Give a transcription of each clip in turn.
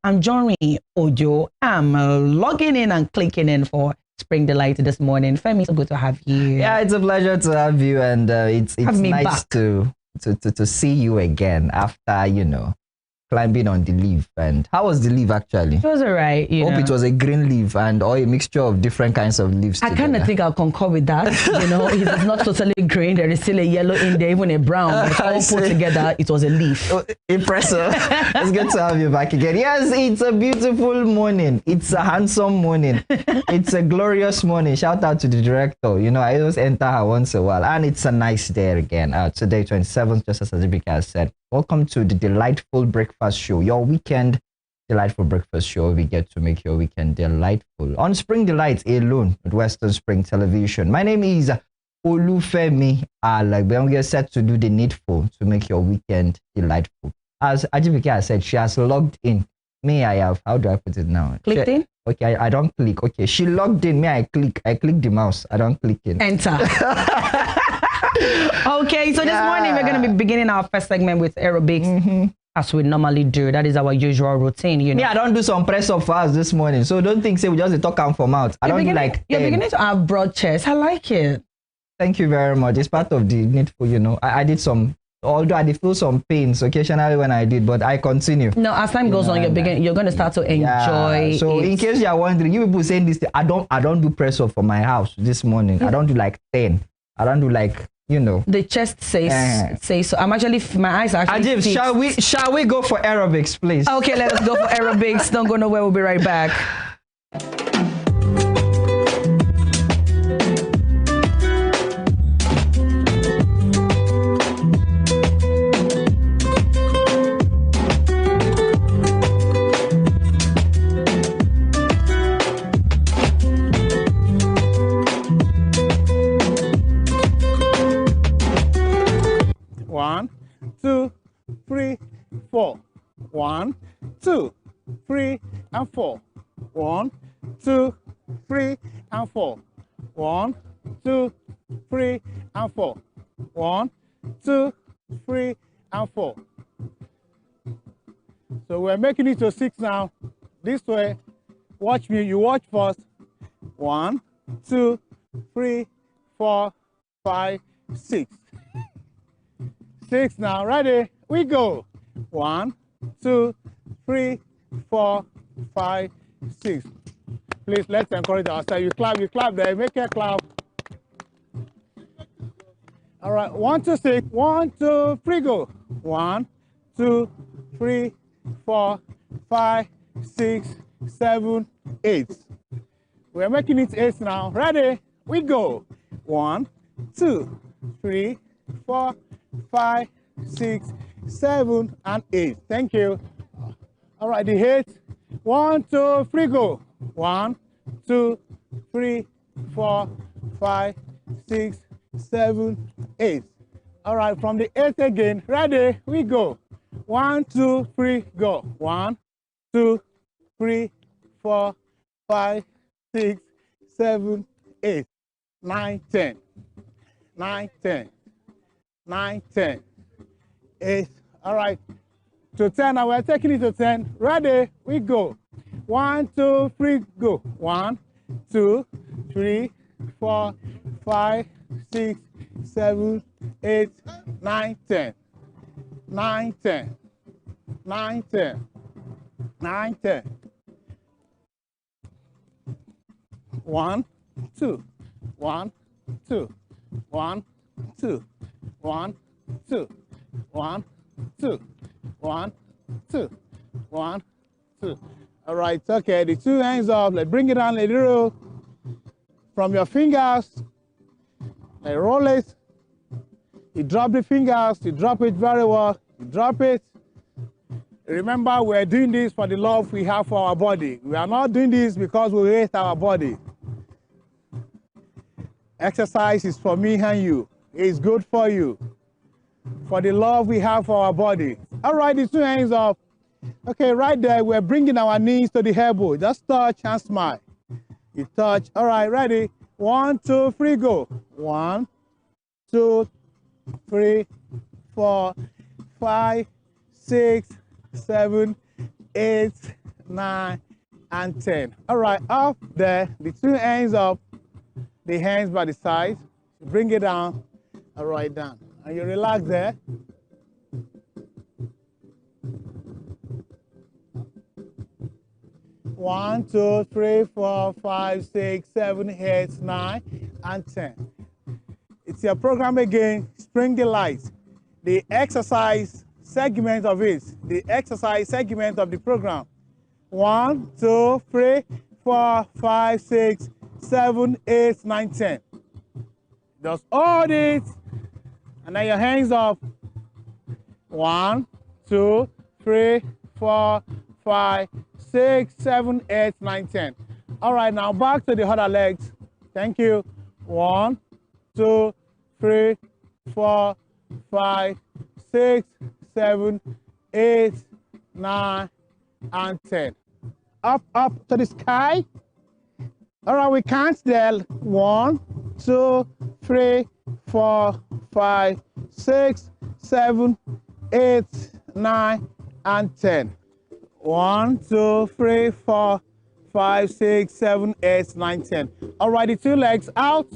I'm Johnny Ojo. I'm logging in and clicking in for Spring Delight this morning. Femi, so good to have you. Yeah, it's a pleasure to have you, and it's nice back. to see you again after climbing on the leaf. And how was the leaf actually? It was alright. Hope it was a green leaf or a mixture of different kinds of leaves. I kind of think I'll concur with that. It's not totally green. There is still a yellow in there, even a brown. But all put together, it was a leaf. Oh, impressive. It's good to have you back again. Yes, it's a beautiful morning. It's a handsome morning. It's a glorious morning. Shout out to the director. I always enter her once in a while, and it's a nice day again. Today, 27th, just as Adibika has said. Welcome to the Delightful Breakfast Show, your weekend delightful breakfast show. We get to make your weekend delightful on Spring Delights alone with Western Spring Television. My name is Olufemi Alagbe. We are set to do the needful to make your weekend delightful. As Adibika has said, she has logged in. Me, I have. How do I put it now? Clicked in? Okay, I don't click. Okay, she logged in. Me, I click. I click the mouse. I don't click in. Enter. Okay, so this morning we're going to be beginning our first segment with aerobics, as we normally do. That is our usual routine, Yeah, I don't do some press up for us this morning, so don't think say we just talk and from out. I don't do like. You're beginning to have broad chest. I like it. Thank you very much. It's part of the needful, I did some. Although I did feel some pains occasionally when I did, but I continue. No, as time goes on, you're going to start to enjoy. So it. In case you are wondering, you people saying this, I don't do press up for my house this morning. I don't do like 10. I don't do like. The chest says so. I'm actually, my eyes are actually Ajib, shall we go for aerobics, please? Okay, let us go for aerobics. Don't go nowhere. We'll be right back. One, two, three, four. 1, 2, 3, and 4. 1, 2, 3, and 4. 1, 2, 3, and 4. 1, 2, 3, and 4. So we're making it to 6 now. This way. Watch me. You watch first. 1, 2, 3, 4, 5, 6. 6 now. Ready? We go. 1, 2, 3, 4, 5, 6. Please, let's encourage ourselves. You clap there. Make a clap. All right. 1, 2, 6. 1, 2, 3, go. 1, 2, 3, 4, 5, 6, 7, 8. We're making it 8 now. Ready? We go. 1, 2, 3, 4, 5, 6, 7, and 8. Thank you. All right, the 8. 1, 2, 3, go. 1, 2, 3, 4, 5, 6, 7, 8. All right, from the 8 again. Ready? We go. 1, 2, 3, go. 1, 2, 3, 4, 5, 6, 7, 8, 9, 10. 9, 10. 9, 10. 8. All right. To 10 now. We're taking it to 10. Ready? We go. 1, 2, 3, go. 1, 2, 3, 4, 5, 6, 7, 8, 9, 10. 9, 10. 9, 10. 9, 10. 1, 2. 1, 2. 1, 2. 1, 2. 1, 2. 1, 2. 1, 2. All right, okay. The 2 hands up. Let's bring it down a little. From your fingers. Let's roll it. You drop the fingers. You drop it very well. You drop it. Remember, we're doing this for the love we have for our body. We are not doing this because we hate our body. Exercise is for me and you. It's good for you. For the love we have for our body. All right, the 2 hands up. Okay, right there, we're bringing our knees to the elbow. Just touch and smile. You touch. All right, ready? 1, 2, 3, go. 1, 2, 3, 4, 5, 6, 7, 8, 9, and 10. All right, up there, the two hands up, the hands by the side. Bring it down, all right, down. And you relax there. One, 2, 3, 4, 5, 6, 7, 8, 9, and 10. It's your program again, Spring Delight. The exercise segment of it, the exercise segment of the program. 1, 2, 3, 4, 5, 6, 7, 8, 9, 10. Just hold it, and then your hands up. 1, 2, 3, 4, 5, 6, 7, 8, 9, 10. All right, now back to the other legs. Thank you. 1, 2, 3, 4, 5, 6, 7, 8, 9, and 10. Up, up to the sky. All right, we count there. 1, 2, 3, 4, 5, 6, 7, 8, 9, and 10. 1, 2, 3, 4, 5, 6, 7, 8, 9, 10. All right, the two legs out.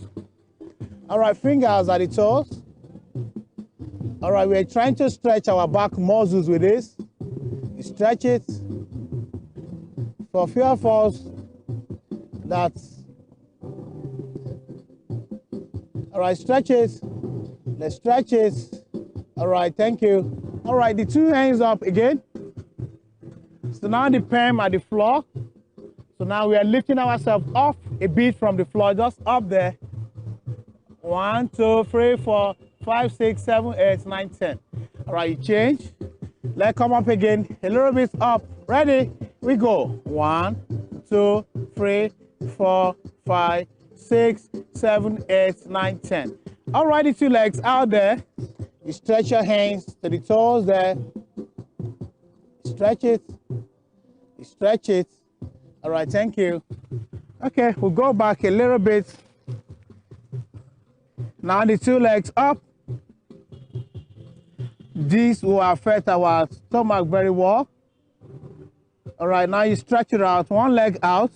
All right, fingers at the toes. All right, we're trying to stretch our back muscles with this. You stretch it. For a few of us, that's. All right, stretch it. Let's stretch it. All right, thank you. All right, the two hands up again. So now the palm at the floor. So now we are lifting ourselves off a bit from the floor, just up there. 1, 2, 3, 4, 5, 6, 7, 8, 9, 10. All right, you change. Let's come up again. A little bit up. Ready? We go. 1, 2, 3, 4, 5, 6, 7, 8, 9, 10. All right, the two legs out there. You stretch your hands to the toes there. Stretch it. You stretch it. All right, thank you. Okay, we'll go back a little bit. Now the two legs up. This will affect our stomach very well. All right, now you stretch it out, one leg out,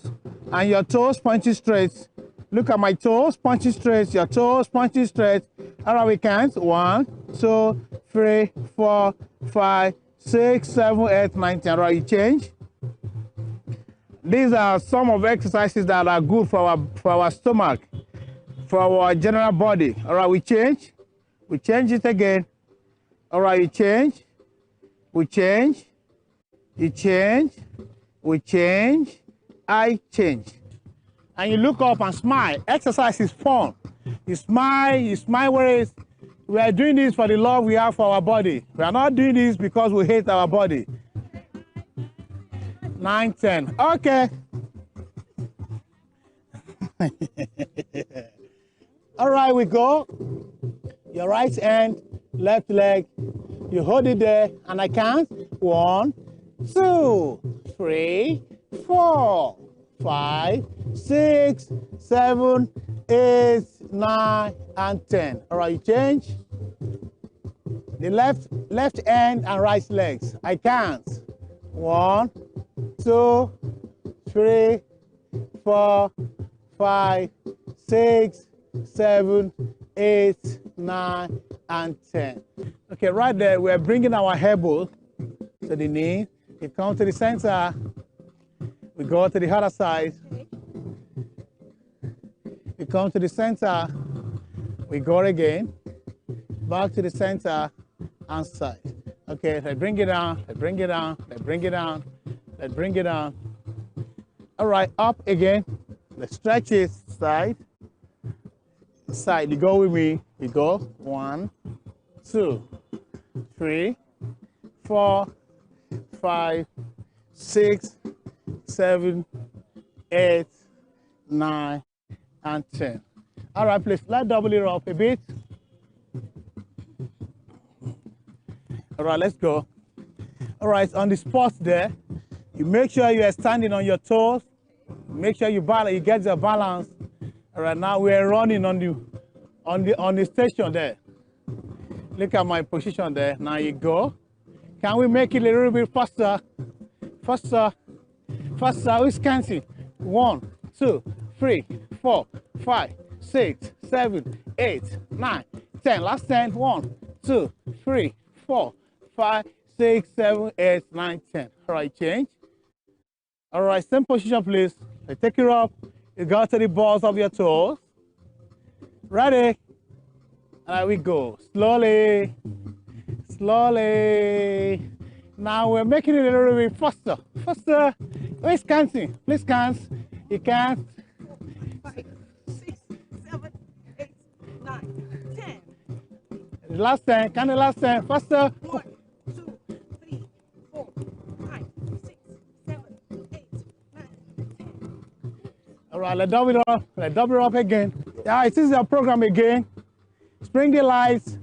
and your toes pointing straight. Look at my toes pointing straight, your toes pointing straight. All right, we count. 1, 2, 3, 4, 5, 6, 7, 8, 9, 10. All right, you change. These are some of the exercises that are good for our stomach, for our general body. All right, we change. We change it again. All right, you change. We change. You change. We change. I change. And you look up and smile. Exercise is fun. You smile whereas we are doing this for the love we have for our body. We are not doing this because we hate our body. 9, 10. Okay. All right, we go. Your right hand, left leg. You hold it there, and I count. 1, 2, 3, 4, 5, 6, 7, 8, 9, and 10. All right, you change. The left hand and right legs. I count. 1, 2, 3, 4, 5, 6, 7, 8, 9, and 10. Okay, right there, we're bringing our elbow to the knee. We come to the center. We go to the other side. We come to the center. We go again. Back to the center and side. Okay, let's bring it down. Let's bring it down. Let's bring it down. Let's bring it down. All right, up again. Let's stretch it side. Side, you go with me. We go 1, 2, 3, 4, 5, 6, 7, 8, 9, and 10. All right, please, let's double it up a bit. All right, let's go. All right, on the spot there, you make sure you are standing on your toes. Make sure you balance, you get your balance. All right, now we are running on the station there. Look at my position there. Now you go. Can we make it a little bit faster? Faster. Faster. Who's counting? 1, 2, 3, 4, 5, 6, 7, 8, 9, 10. Last 10. 1, 2, 3, 4, 5, 6, 7, 8, 9, 10. All right, change. All right, same position, please. Take it up. You go to the balls of your toes. Ready? There we go. Slowly. Slowly. Now we're making it a little bit faster. Faster. Please counting. Please count. You can't. 5, 6, 7, 8, 9, 10. The last 10. Count the last 10. Faster. 1, 2, 3, 4, 5, 6, 7, 8, 9, 10. All right, let's double it up. Let's double it up again. Yeah, it is your program again. Spring the lights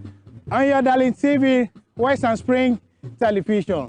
on your darling TV, Western Spring Television.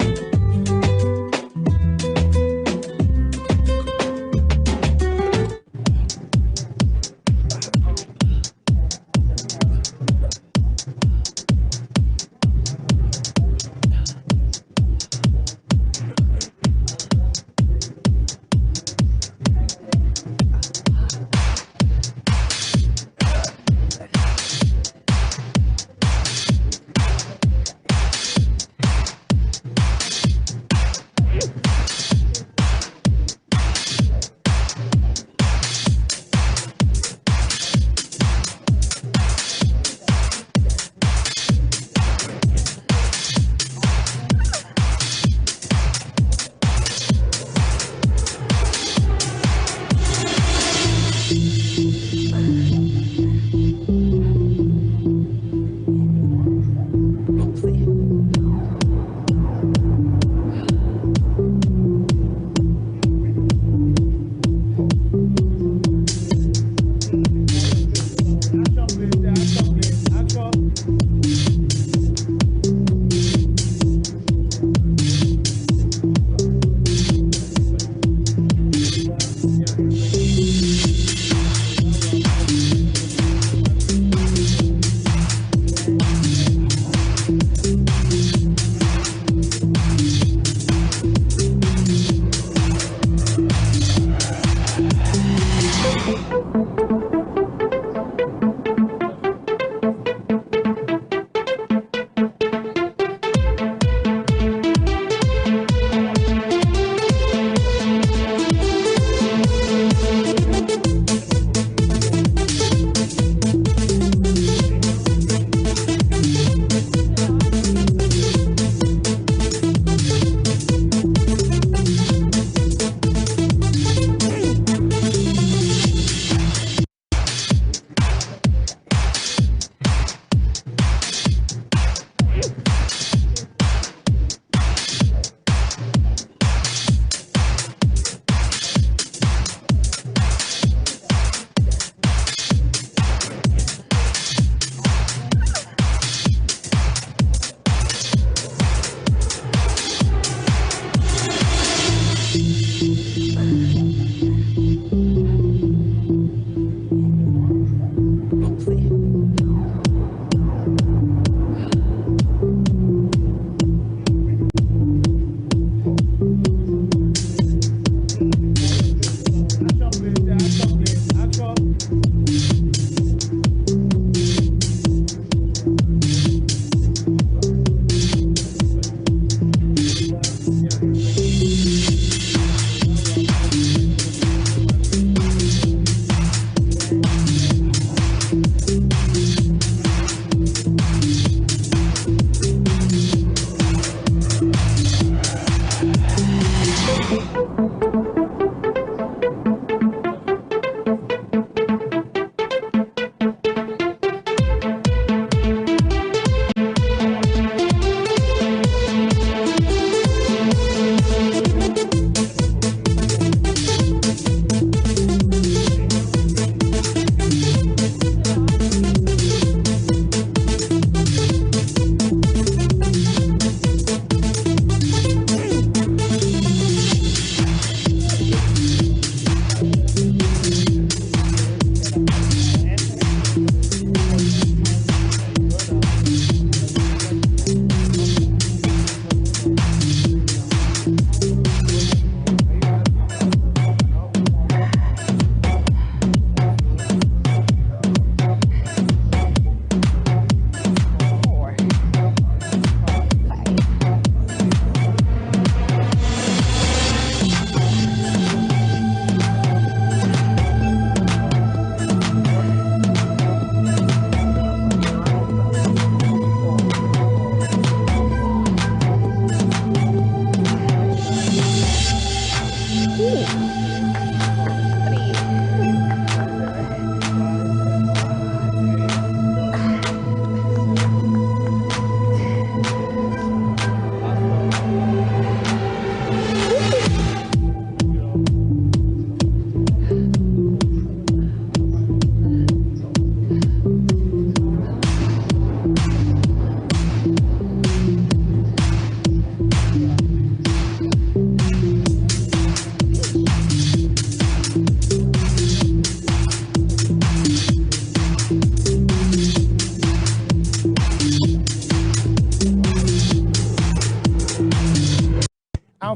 and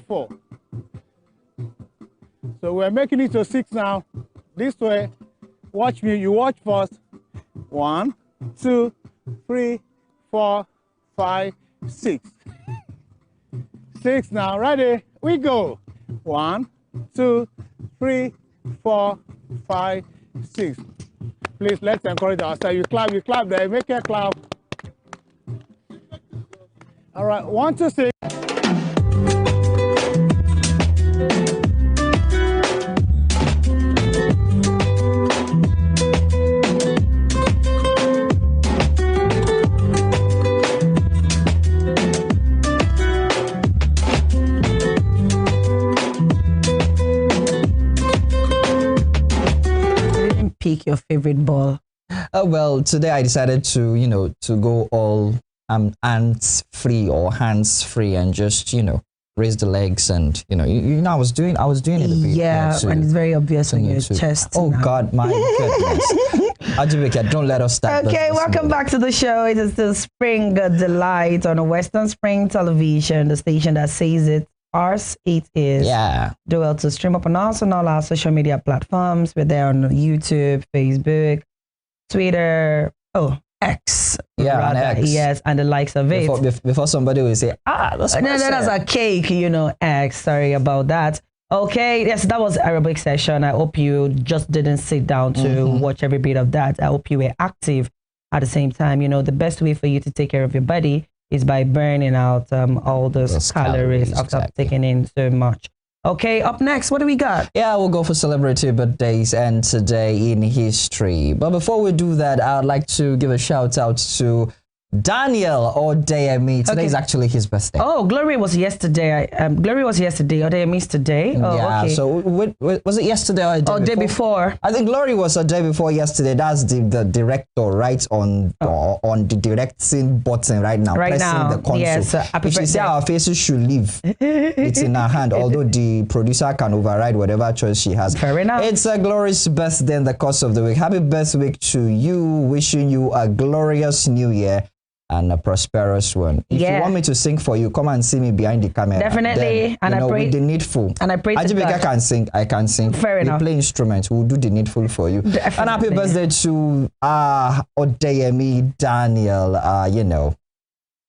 4. So we're making it to 6 now. This way, watch me, you watch first. 1, 2, 3, 4, 5, 6. 6 now, ready, we go. 1, 2, 3, 4, 5, 6. Please, let's encourage ourselves. You clap there, make a clap. All right, 1, 2, 6. Pick your favorite ball. Well, today I decided to, to go all hands free or hands free and just, raise the legs and, I was doing it a bit. Yeah, and it's very obvious on your chest. Oh now. God, my goodness. Ajibike, don't let us start. Okay, welcome back to the show. It is the Spring Delight on Western Spring Television, the station that says it. Ours it is. Yeah. Do well to stream up on us on all our social media platforms. We're there on YouTube, Facebook, Twitter, X. Yeah, rather, on X. Yes, and the likes of it. Before somebody will say, that's a cake, X. Sorry about that. Okay, yes, that was Aerobics session. I hope you just didn't sit down to watch every bit of that. I hope you were active at the same time. The best way for you to take care of your body is by burning out all those calories after taking in so much. Okay, up next, what do we got? Yeah, we'll go for celebrity birthdays and today in history. But before we do that, I'd like to give a shout out to Daniel Odeyemi. Today is actually his birthday. Oh, Glory was yesterday. Odeyemi's today. Oh, yeah, okay. so was it yesterday or the day before? I think Glory was a day before yesterday. That's the director right on the directing button right now. Right pressing now. the console. Yes, happy if she say our faces should leave, it's in her hand. Although the producer can override whatever choice she has. Fair enough. It's a glorious birthday in the course of the week. Happy birthday week to you. Wishing you a glorious new year and a prosperous one. If you want me to sing for you, come and see me behind the camera. Definitely. Then, I pray with the needful. And I pray to God. I can sing. Fair enough. We play instruments. We'll do the needful for you. Definitely. And happy birthday to Odeyemi Daniel.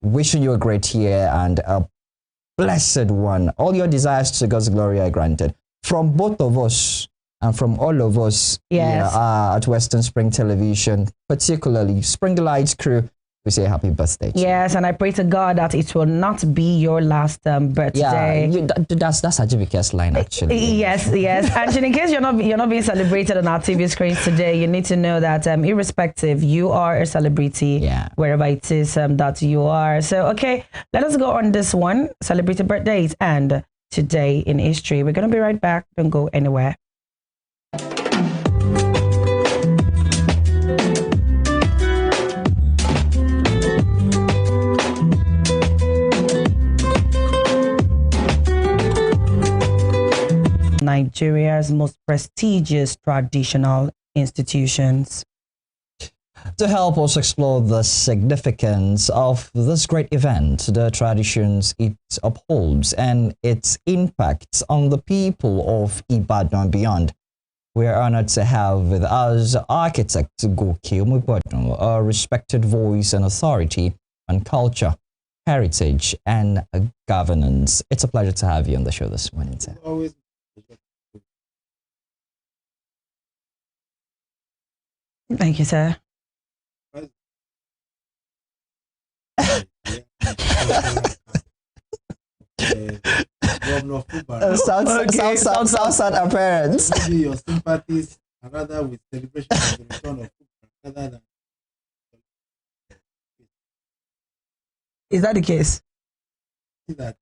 Wishing you a great year and a blessed one. All your desires to God's glory are granted. From both of us and from all of us at Western Spring Television, particularly Spring Delights crew, we say happy birthday. Yes, and I pray to God that it will not be your last birthday. Yeah, that's Ajibike's line actually. Yes. And in case you're not being celebrated on our TV screens today, you need to know that irrespective, you are a celebrity wherever it is that you are. So okay, let us go on this one, celebrity birthdays and today in history. We're gonna be right back. Don't go anywhere. Nigeria's most prestigious traditional institutions. To help us explore the significance of this great event, the traditions it upholds, and its impact on the people of Ibadan and beyond, we are honored to have with us Architect Goke Omigbodun, a respected voice and authority on culture, heritage, and governance. It's a pleasure to have you on the show this morning, sir. Always. Thank you, sir. governor of Ibadan. South appearance. Maybe your sympathies are rather with celebration of the return of Ibadan rather than. Is that the case? That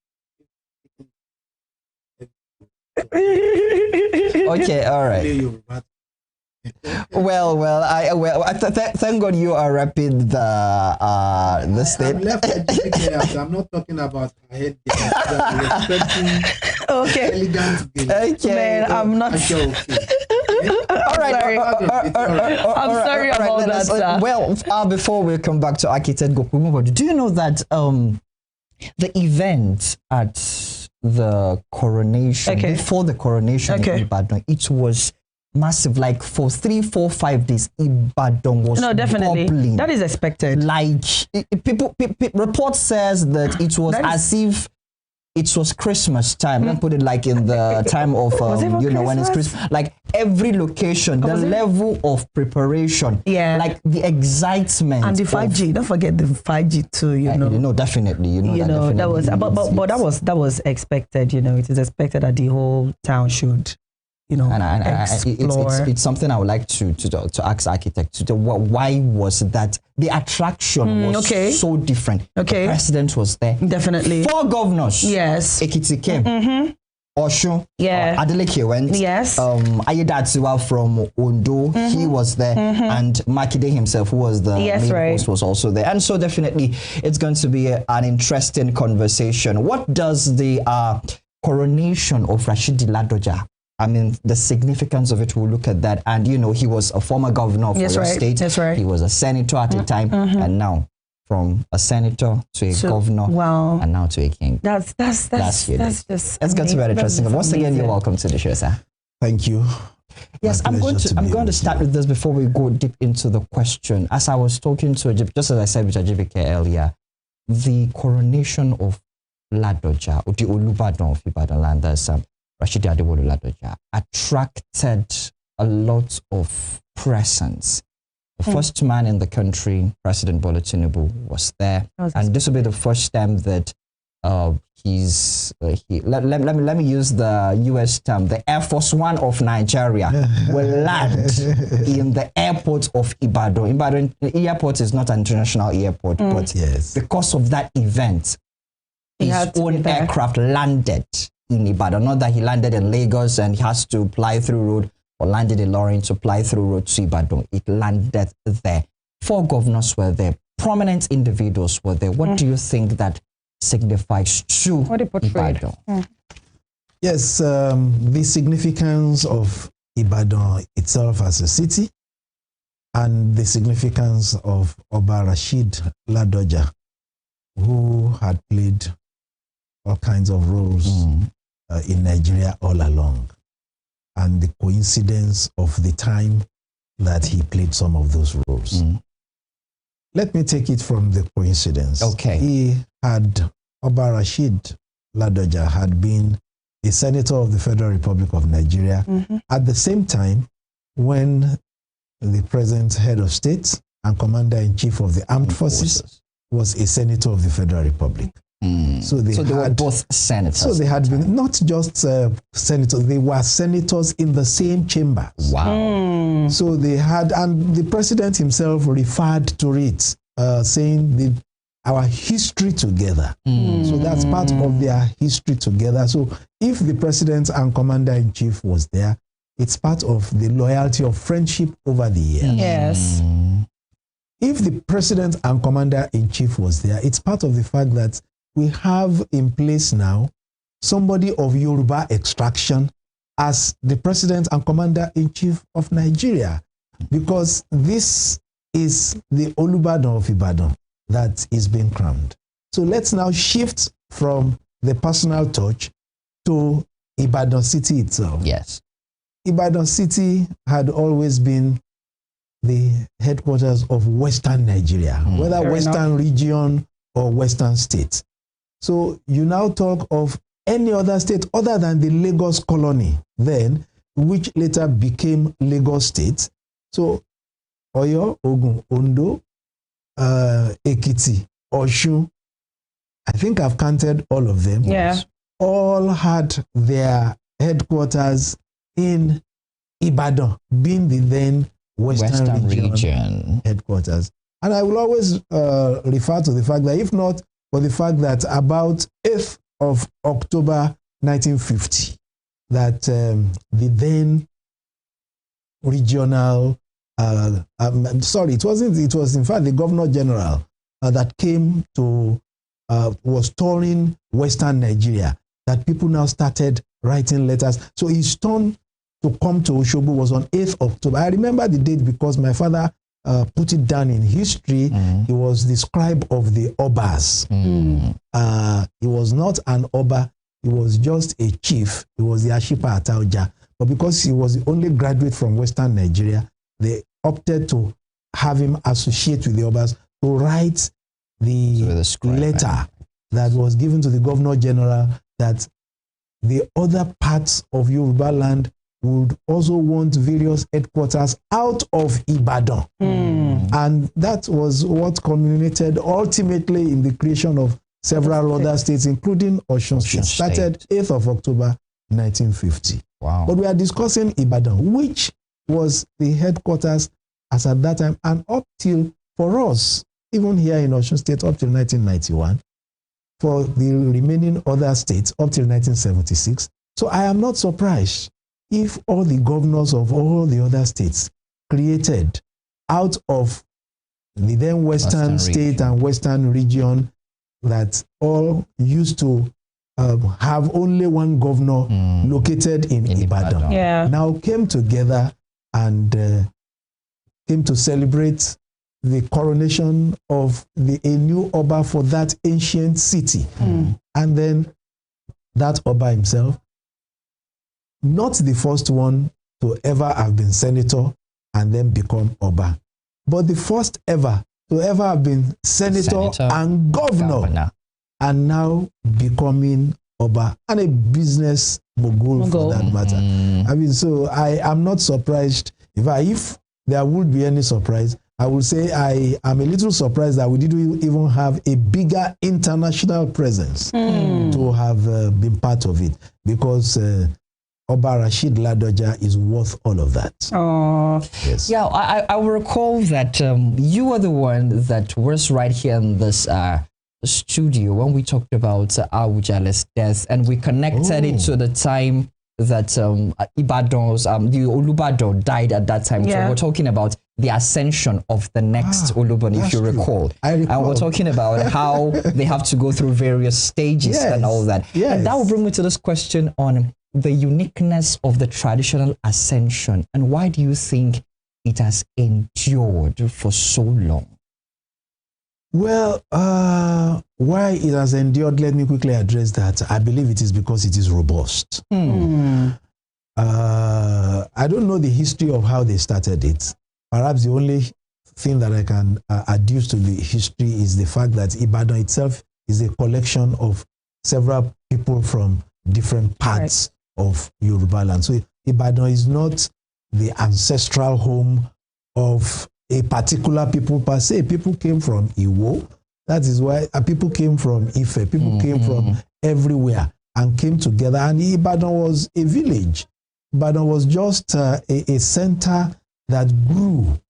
Okay, all right. Well, thank God you are repping the state. I'm left I'm not talking about her head. Okay. Elegant girl. Okay. Man, I'm not. Okay. All right. I'm sorry about that, sir. Well, before we come back to Architect Goke Omigbodun, do you know that the event at the coronation, before the coronation in Ibadan, it was massive. Like for 3, 4, 5 days, Ibadan was definitely bubbling. that is expected. Like people report says that it was as if it was Christmas time. Let's put it like in the time of when it's Christmas. Like every location, the level of preparation, like the excitement, and the 5G. Don't forget the 5G too. Definitely. That was, but that was expected. It is expected that the whole town should. It's something I would like to ask Architect. Why was that? The attraction was so different. Okay. The president was there. Definitely. 4 governors. Yes. Ekiti came. Oshun. Yeah. Adeleke went. Yes. Ayedatunwa from Ondo. He was there. And Makinde himself, who was the main host, was also there. And so definitely it's going to be an interesting conversation. What does the coronation of Rasidi Ladoja, I mean, the significance of it, we'll look at that. And, he was a former governor of your state. That's right. He was a senator at a time. And now, from a senator to a governor, and now to a king. That's just It's going to be very interesting. Once again, you're welcome to the show, sir. Thank you. Yes, I'm going to start with this before we go deep into the question. As I was talking to Ajib, just as I said with Ajibike earlier, the coronation of Ladoja, the Olubadan of Ibadanland, that's Rasidi Adewolu Ladoja, attracted a lot of presence. The first man in the country, President Bola Tinubu, was there, and this will be the first time that let me use the U.S. term, the Air Force One of Nigeria will land in the airport of Ibadan. Ibadan, the airport is not an international airport, but because of that event, his own aircraft landed in Ibadan. Not that he landed in Lagos and he has to fly through road, or landed in Lawrence to fly through road to Ibadan. It landed there. 4 governors were there. Prominent individuals were there. What do you think that signifies to Ibadan? Yes, the significance of Ibadan itself as a city, and the significance of Oba Rasidi Ladoja, who had played all kinds of roles in Nigeria all along, and the coincidence of the time that he played some of those roles. Let me take it from the coincidence. Okay. Oba Rasidi Ladoja had been a senator of the Federal Republic of Nigeria at the same time when the present head of state and commander-in-chief of the armed forces was a senator of the Federal Republic. So they were both senators. So they had been not just senators, they were senators in the same chambers. Wow. So they had, and the president himself referred to it, saying our history together. So that's part of their history together. So if the president and commander-in-chief was there, it's part of the loyalty of friendship over the years. Yes. If the president and commander-in-chief was there, it's part of the fact that we have in place now somebody of Yoruba extraction as the president and commander-in-chief of Nigeria, because this is the Olubadan of Ibadan that is being crowned. So let's now shift from the personal touch to Ibadan city itself. Yes. Ibadan city had always been the headquarters of Western Nigeria, whether Western region or Western state. So you now talk of any other state other than the Lagos colony then, which later became Lagos state. So Oyo, Ogun, Ondo, Ekiti, Oshun, I think I've counted all of them. Yeah. all had their headquarters in Ibadan, being the then Western region headquarters. And I will always refer to the fact that if not for the fact that about 8th of October 1950, that the then regional, it was in fact the Governor General that came to, was touring Western Nigeria, that people now started writing letters. So his turn to come to Osogbo was on 8th October. I remember the date because my father put it down in history. He was the scribe of the Obas. He was not an Oba, he was just a chief. He was the Ashipa Ataoja. But because he was the only graduate from Western Nigeria, they opted to have him associate with the Obas to write the letter that was given to the Governor General that the other parts of Yoruba land would also want various headquarters out of Ibadan. And that was what culminated ultimately in the creation of several other states, including Osun State. Started 8th of October 1950. Wow. But we are discussing Ibadan, which was the headquarters as at that time, and up till, for us, even here in Osun State, up till 1991, for the remaining other states, up till 1976. So I am not surprised if all the governors of all the other states created out of the then Western state and Western region that all used to have only one governor located in Ibadan, now came together and came to celebrate the coronation of a new Oba for that ancient city. And then that Oba himself, not the first one to ever have been senator and then become Oba, but the first ever to ever have been senator and governor, and now becoming Oba and a business mogul for that matter. I mean, so I am not surprised. If there would be any surprise, I would say I am a little surprised that we didn't even have a bigger international presence to have been part of it, because Oba Rasidi Ladoja is worth all of that. Yes. Yeah, I will recall that you were the one that was right here in this studio when we talked about Awujale's death, and we connected it to the time that Ibadan's, the Olubadan died at that time. So we're talking about the ascension of the next Olubadan, if you recall. I recall. And we're talking about how they have to go through various stages and all that. And that will bring me to this question on the uniqueness of the traditional ascension, and why do you think it has endured for so long? Well, why it has endured, let me quickly address that. I believe it is because it is robust. I don't know the history of how they started it. Perhaps the only thing that I can adduce to the history is the fact that Ibadan itself is a collection of several people from different parts of Yoruba land. So Ibadan is not the ancestral home of a particular people per se. People came from Iwo. That is why people came from Ife. People came from everywhere and came together. And Ibadan was a village. Ibadan was just a center that grew.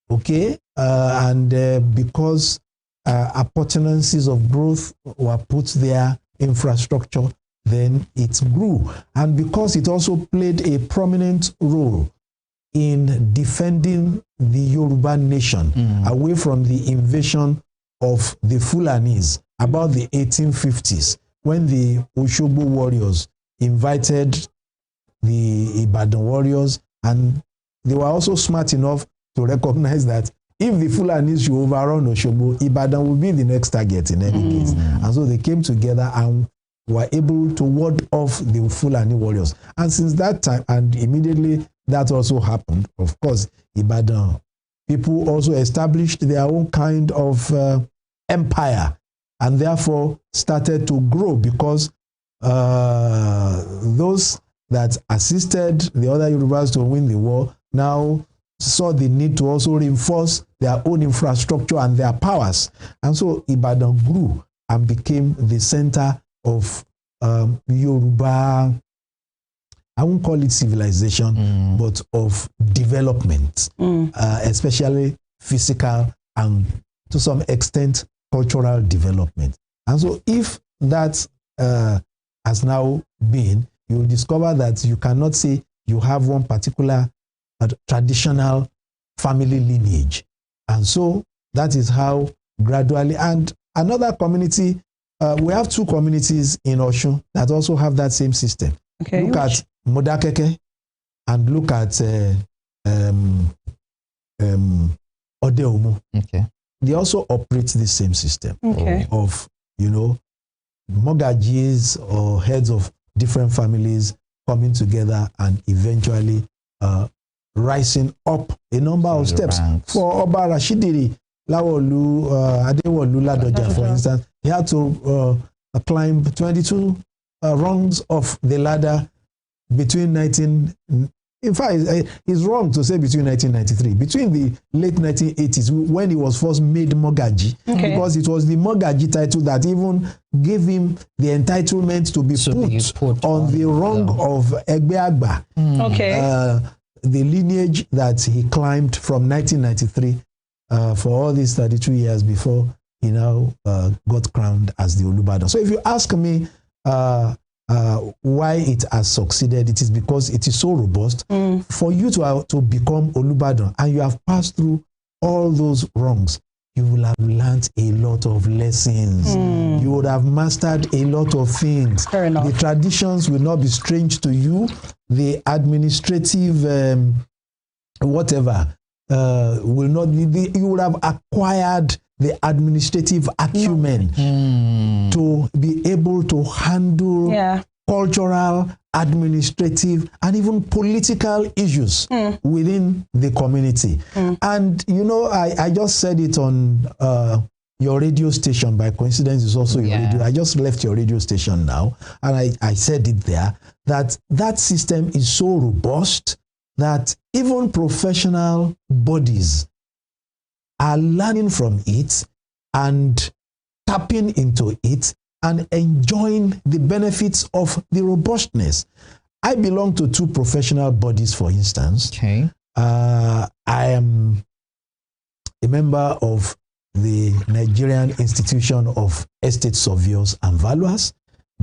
Okay? Because opportunities of growth were put there, infrastructure, then it grew. And because it also played a prominent role in defending the Yoruba nation away from the invasion of the Fulanis about the 1850s, when the Osogbo warriors invited the Ibadan warriors, and they were also smart enough to recognize that if the Fulanis should overrun Osogbo, Ibadan would be the next target in any case. And so they came together and were able to ward off the Fulani warriors. And since that time, and immediately that also happened, of course, Ibadan people also established their own kind of empire, and therefore started to grow, because those that assisted the other Yorubas to win the war now saw the need to also reinforce their own infrastructure and their powers. And so Ibadan grew and became the center of Yoruba, I won't call it civilization, but of development, especially physical and to some extent cultural development. And so if that has now been, you'll discover that you cannot say you have one particular traditional family lineage. And so that is how gradually, and another community, we have two communities in Osun that also have that same system. Okay, look at Modakeke and look at Odeomu. Okay. They also operate the same system of, mortgages or heads of different families coming together and eventually rising up a number of steps. Ranks. For Oba Rasidi Adewolu Ladoja, for instance, he had to climb 22 rungs of the ladder between in fact, it's wrong to say between 1993, between the late 1980s when he was first made Mogaji, because it was the Mogaji title that even gave him the entitlement to be put on the rung of Egbeagba. The lineage that he climbed from 1993 for all these 32 years before he now got crowned as the Olubadan. So if you ask me why it has succeeded, it is because it is so robust. For you to become Olubadan and you have passed through all those rungs, you will have learned a lot of lessons. You would have mastered a lot of things. Fair enough. The traditions will not be strange to you. The administrative whatever will not be. You would have acquired the administrative acumen to be able to handle cultural, administrative, and even political issues within the community. And, I just said it on your radio station by coincidence. Is also your radio. I just left your radio station now, and I said it there, that system is so robust that even professional bodies are learning from it and tapping into it and enjoying the benefits of the robustness. I belong to two professional bodies, for instance. I am a member of the Nigerian Institution of Estate Surveyors and Valuers.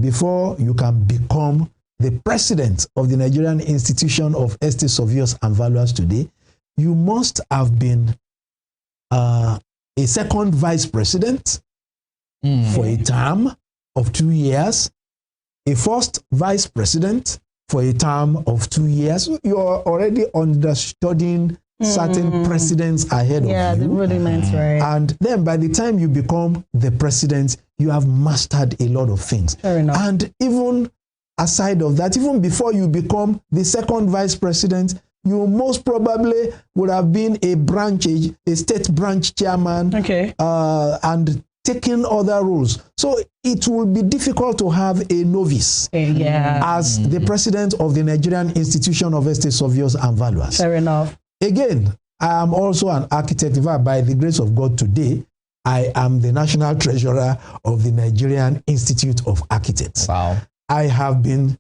Before you can become the president of the Nigerian Institution of Estate Surveyors and Valuers today, you must have been a second vice president for a term of 2 years, a first vice president for a term of 2 years. You are already understudying certain presidents ahead of you. Yeah, the rudiments, right. And then by the time you become the president, you have mastered a lot of things. Fair enough. And even aside of that, even before you become the second vice president, you most probably would have been a state branch chairman, and taking other roles. So it will be difficult to have a novice as the president of the Nigerian Institution of Estate Surveyors and Valuers. Fair enough. Again, I am also an architect. In fact, by the grace of God today, I am the national treasurer of the Nigerian Institute of Architects. Wow. I have been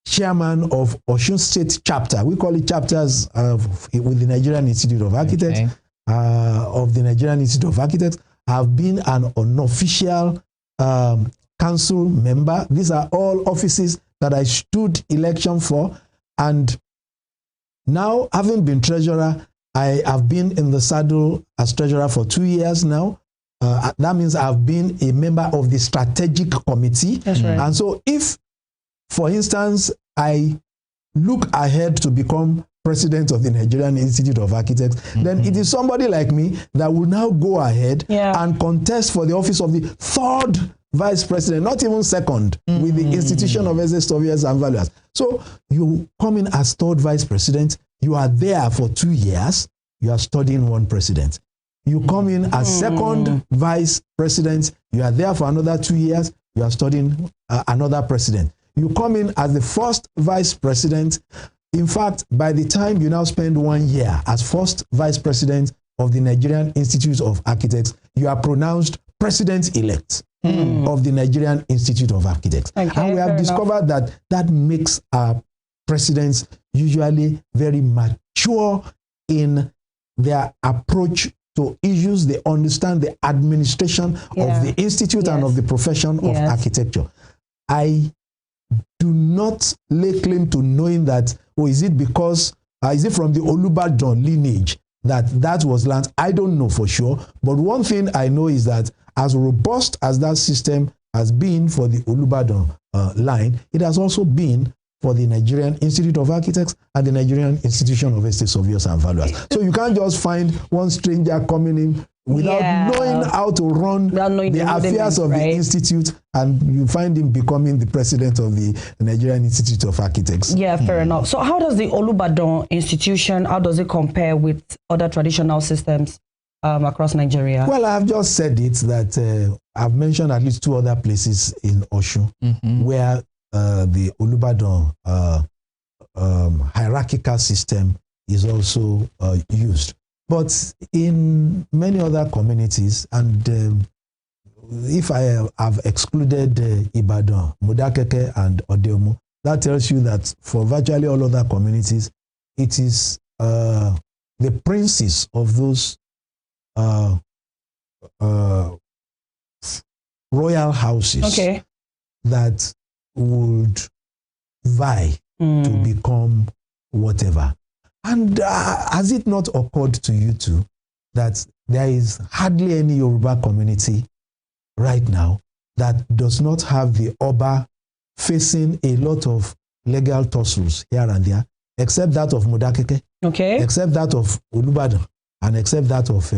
chairman of Osun State chapter. We call it chapters with the Nigerian Institute of Architects. Of the Nigerian Institute of Architects. Have been an unofficial council member. These are all offices that I stood election for. And now, having been treasurer, I have been in the saddle as treasurer for 2 years now. That means I've been a member of the strategic committee. That's right. And so if, for instance, I look ahead to become president of the Nigerian Institute of Architects, then it is somebody like me that will now go ahead and contest for the office of the third vice president, not even second, with the Institution of Estate Surveyors and Valuers. So you come in as third vice president, you are there for 2 years, you are studying one president. You come in as second vice president, you are there for another 2 years, you are studying another president. You come in as the first vice president. In fact, by the time you now spend 1 year as first vice president of the Nigerian Institute of Architects, you are pronounced president-elect. of the Nigerian Institute of Architects. Okay, and we have discovered that makes our presidents usually very mature in their approach to issues. They understand the administration of the institute and of the profession of architecture. I do not lay claim to knowing that, is it because, is it from the Olubadan lineage that was learned? I don't know for sure. But one thing I know is that as robust as that system has been for the Olubadan line, it has also been for the Nigerian Institute of Architects and the Nigerian Institution of Estate Surveyors and Valuers. So you can't just find one stranger coming in without knowing how to run the affairs of the institute, and you find him becoming the president of the Nigerian Institute of Architects. Yeah, fair enough. So how does the Olubadan institution, how does it compare with other traditional systems across Nigeria? Well, I've just said it, that I've mentioned at least 2 other places in Osun where the Olubadan hierarchical system is also used. But in many other communities, and if I have excluded Ibadan, Modakeke, and Odeomu, that tells you that for virtually all other communities, it is the princes of those royal houses that would vie to become whatever. And has it not occurred to you too that there is hardly any Yoruba community right now that does not have the Oba facing a lot of legal tussles here and there, except that of Modakeke, except that of Olubadan, and except that of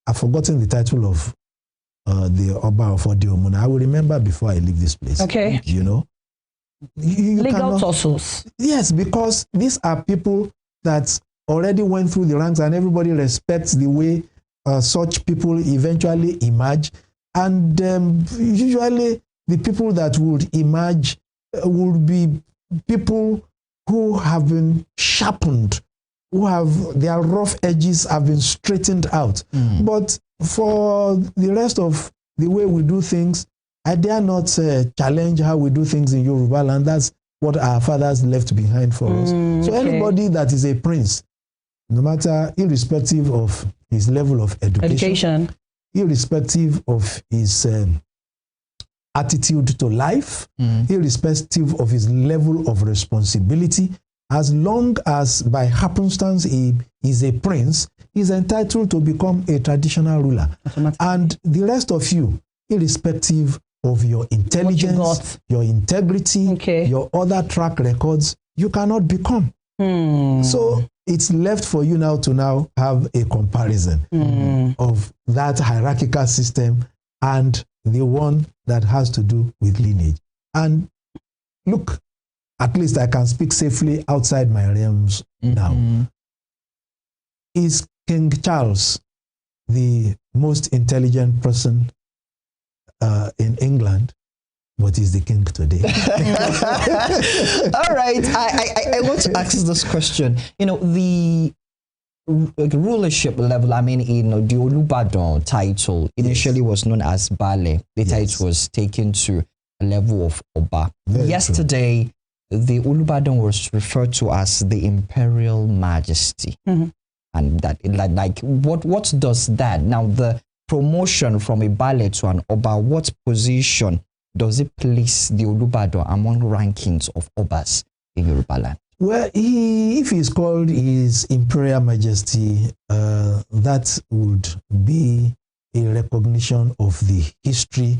I've forgotten the title of the Oba of Ibadanland. I will remember before I leave this place. You know? Legal tussles. Yes, because these are people that already went through the ranks, and everybody respects the way such people eventually emerge. And usually the people that would emerge would be people who have been sharpened, who have their rough edges have been straightened out. But for the rest of the way we do things, I dare not challenge how we do things in Yoruba land. That's what our fathers left behind for us. So anybody that is a prince, no matter, irrespective of his level of education. Irrespective of his attitude to life, irrespective of his level of responsibility, as long as by happenstance he is a prince, he's entitled to become a traditional ruler. And the rest of you, irrespective of your intelligence, your integrity, your other track records, you cannot become. So it's left for you now to have a comparison of that hierarchical system and the one that has to do with lineage. And look, at least I can speak safely outside my realms now. Is King Charles the most intelligent person in England? But he's the king today. All right. I want to ask this question. You know, the rulership level, I mean, you know, the Olubadan title initially was known as Bale. Later it was taken to a level of Oba. Yesterday, the Olubadan was referred to as the Imperial Majesty. And that, like, what does that? Now, the promotion from a Bale to an Oba, what position does it place the Olubadan among rankings of Obas in Yoruba land? Well, if he's called His Imperial Majesty, that would be a recognition of the history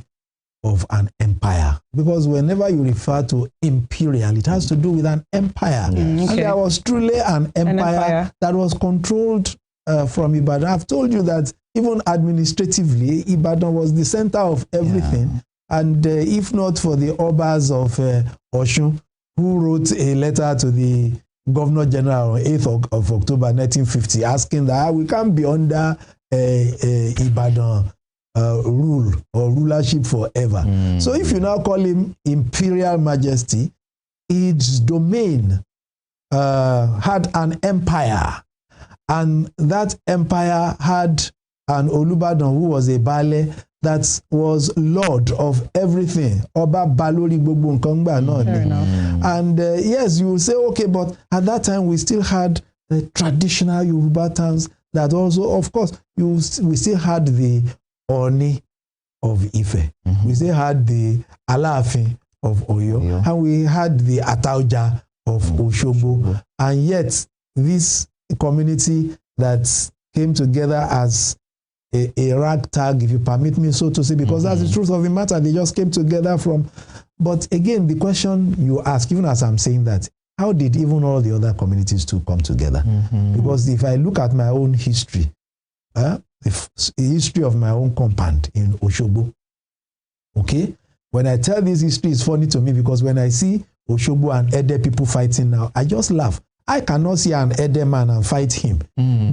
of an empire. Because whenever you refer to imperial, it has to do with an empire. And there was truly an empire that was controlled from Ibadan. I've told you that even administratively, Ibadan was the center of everything. And if not for the Obas of Osun, who wrote a letter to the Governor General on 8th of October 1950, asking that we can't be under Ibadan rule or rulership forever. So if you now call him Imperial Majesty, its domain had an empire, and that empire had and Olubadan, who was a Baale, that was lord of everything. Oba Balori Gbogbo Nkan Gba náà ni. And yes, you will say, okay, but at that time we still had the traditional Yoruba towns that also, of course, we still had the Oni of Ife. We still had the Alaafin of Oyo. And we had the Atauja of Osogbo. And yet, this community that came together as a ragtag, if you permit me so to say, because that's the truth of the matter. They just came together from. But again, the question you ask, even as I'm saying that, how did even all the other communities too come together? Because if I look at my own history, the history of my own compound in Osogbo, okay? When I tell this history, it's funny to me because when I see Osogbo and Ede people fighting now, I just laugh. I cannot see an Ede man and fight him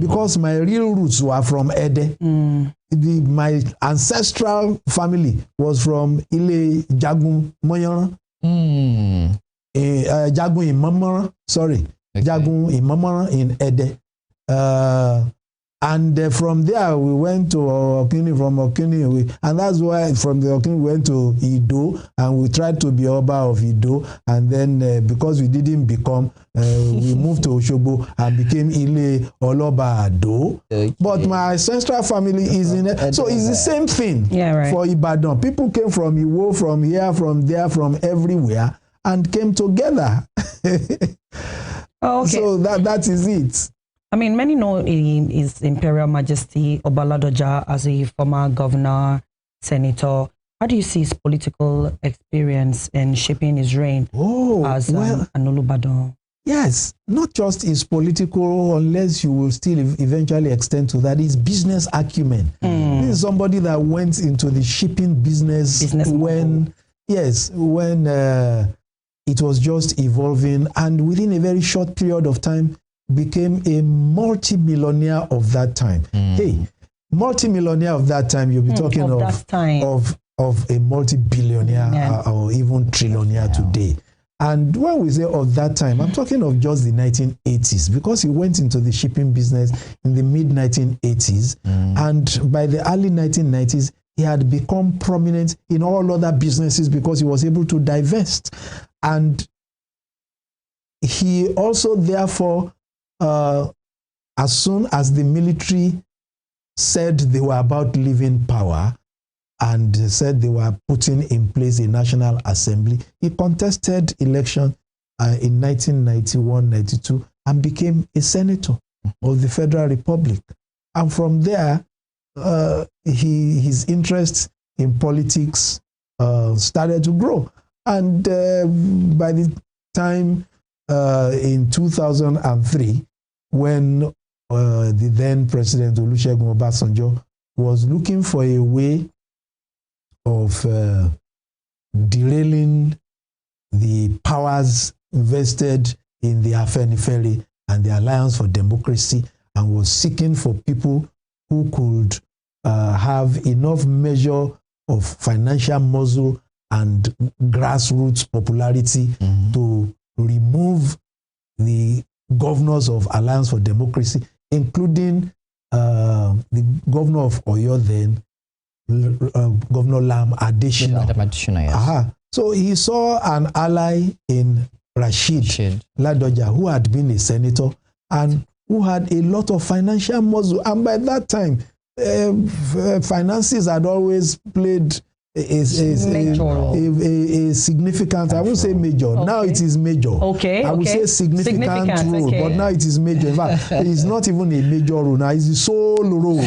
because my real roots were from Ede. My ancestral family was from Ile Jagun Moyoran. Jagun in Mamara, sorry. Okay. Jagun in Mamara in Ede. And from there we went to Okini, from Okini, and that's why from the Okini we went to Ido, and we tried to be Oba of Ido, and then because we didn't become, we moved to Osogbo and became Ile Olobado. Okay. But my ancestral family is in it, so it's the same thing for Ibadan. People came from Iwo, from here, from there, from everywhere, and came together. So that is it. I mean, many know His Imperial Majesty Oba Ladoja as a former governor, senator. How do you see his political experience in shaping his reign as an Olubadan? Yes, not just his political, unless you will still eventually extend to that, his business acumen. This is somebody that went into the shipping business when it was just evolving, and within a very short period of time, became a multi-millionaire of that time. Hey, multi-millionaire of that time, you'll be talking of a multi-billionaire or even trillionaire today. And when we say of that time, I'm talking of just the 1980s, because he went into the shipping business in the mid-1980s. And by the early 1990s, he had become prominent in all other businesses because he was able to divest. And he also, therefore, as soon as the military said they were about leaving power and said they were putting in place a National Assembly, he contested election in 1991-92 and became a senator of the Federal Republic. And from there, his interest in politics started to grow. And by the time in 2003, when the then President Olusegun Obasanjo was looking for a way of derailing the powers vested in the Afenifere and the Alliance for Democracy, and was seeking for people who could have enough measure of financial muscle and grassroots popularity to remove the governors of Alliance for Democracy, including the governor of Oyo then, Governor Lam Adesina. Yes. So he saw an ally in Rasidi Ladoja, who had been a senator and who had a lot of financial muscle. And by that time, finances had always played a significant, I won't say major. Okay. Now it is major. Okay. I would say significant role, but now it is major. In fact, it's not even a major role now, it's a sole role.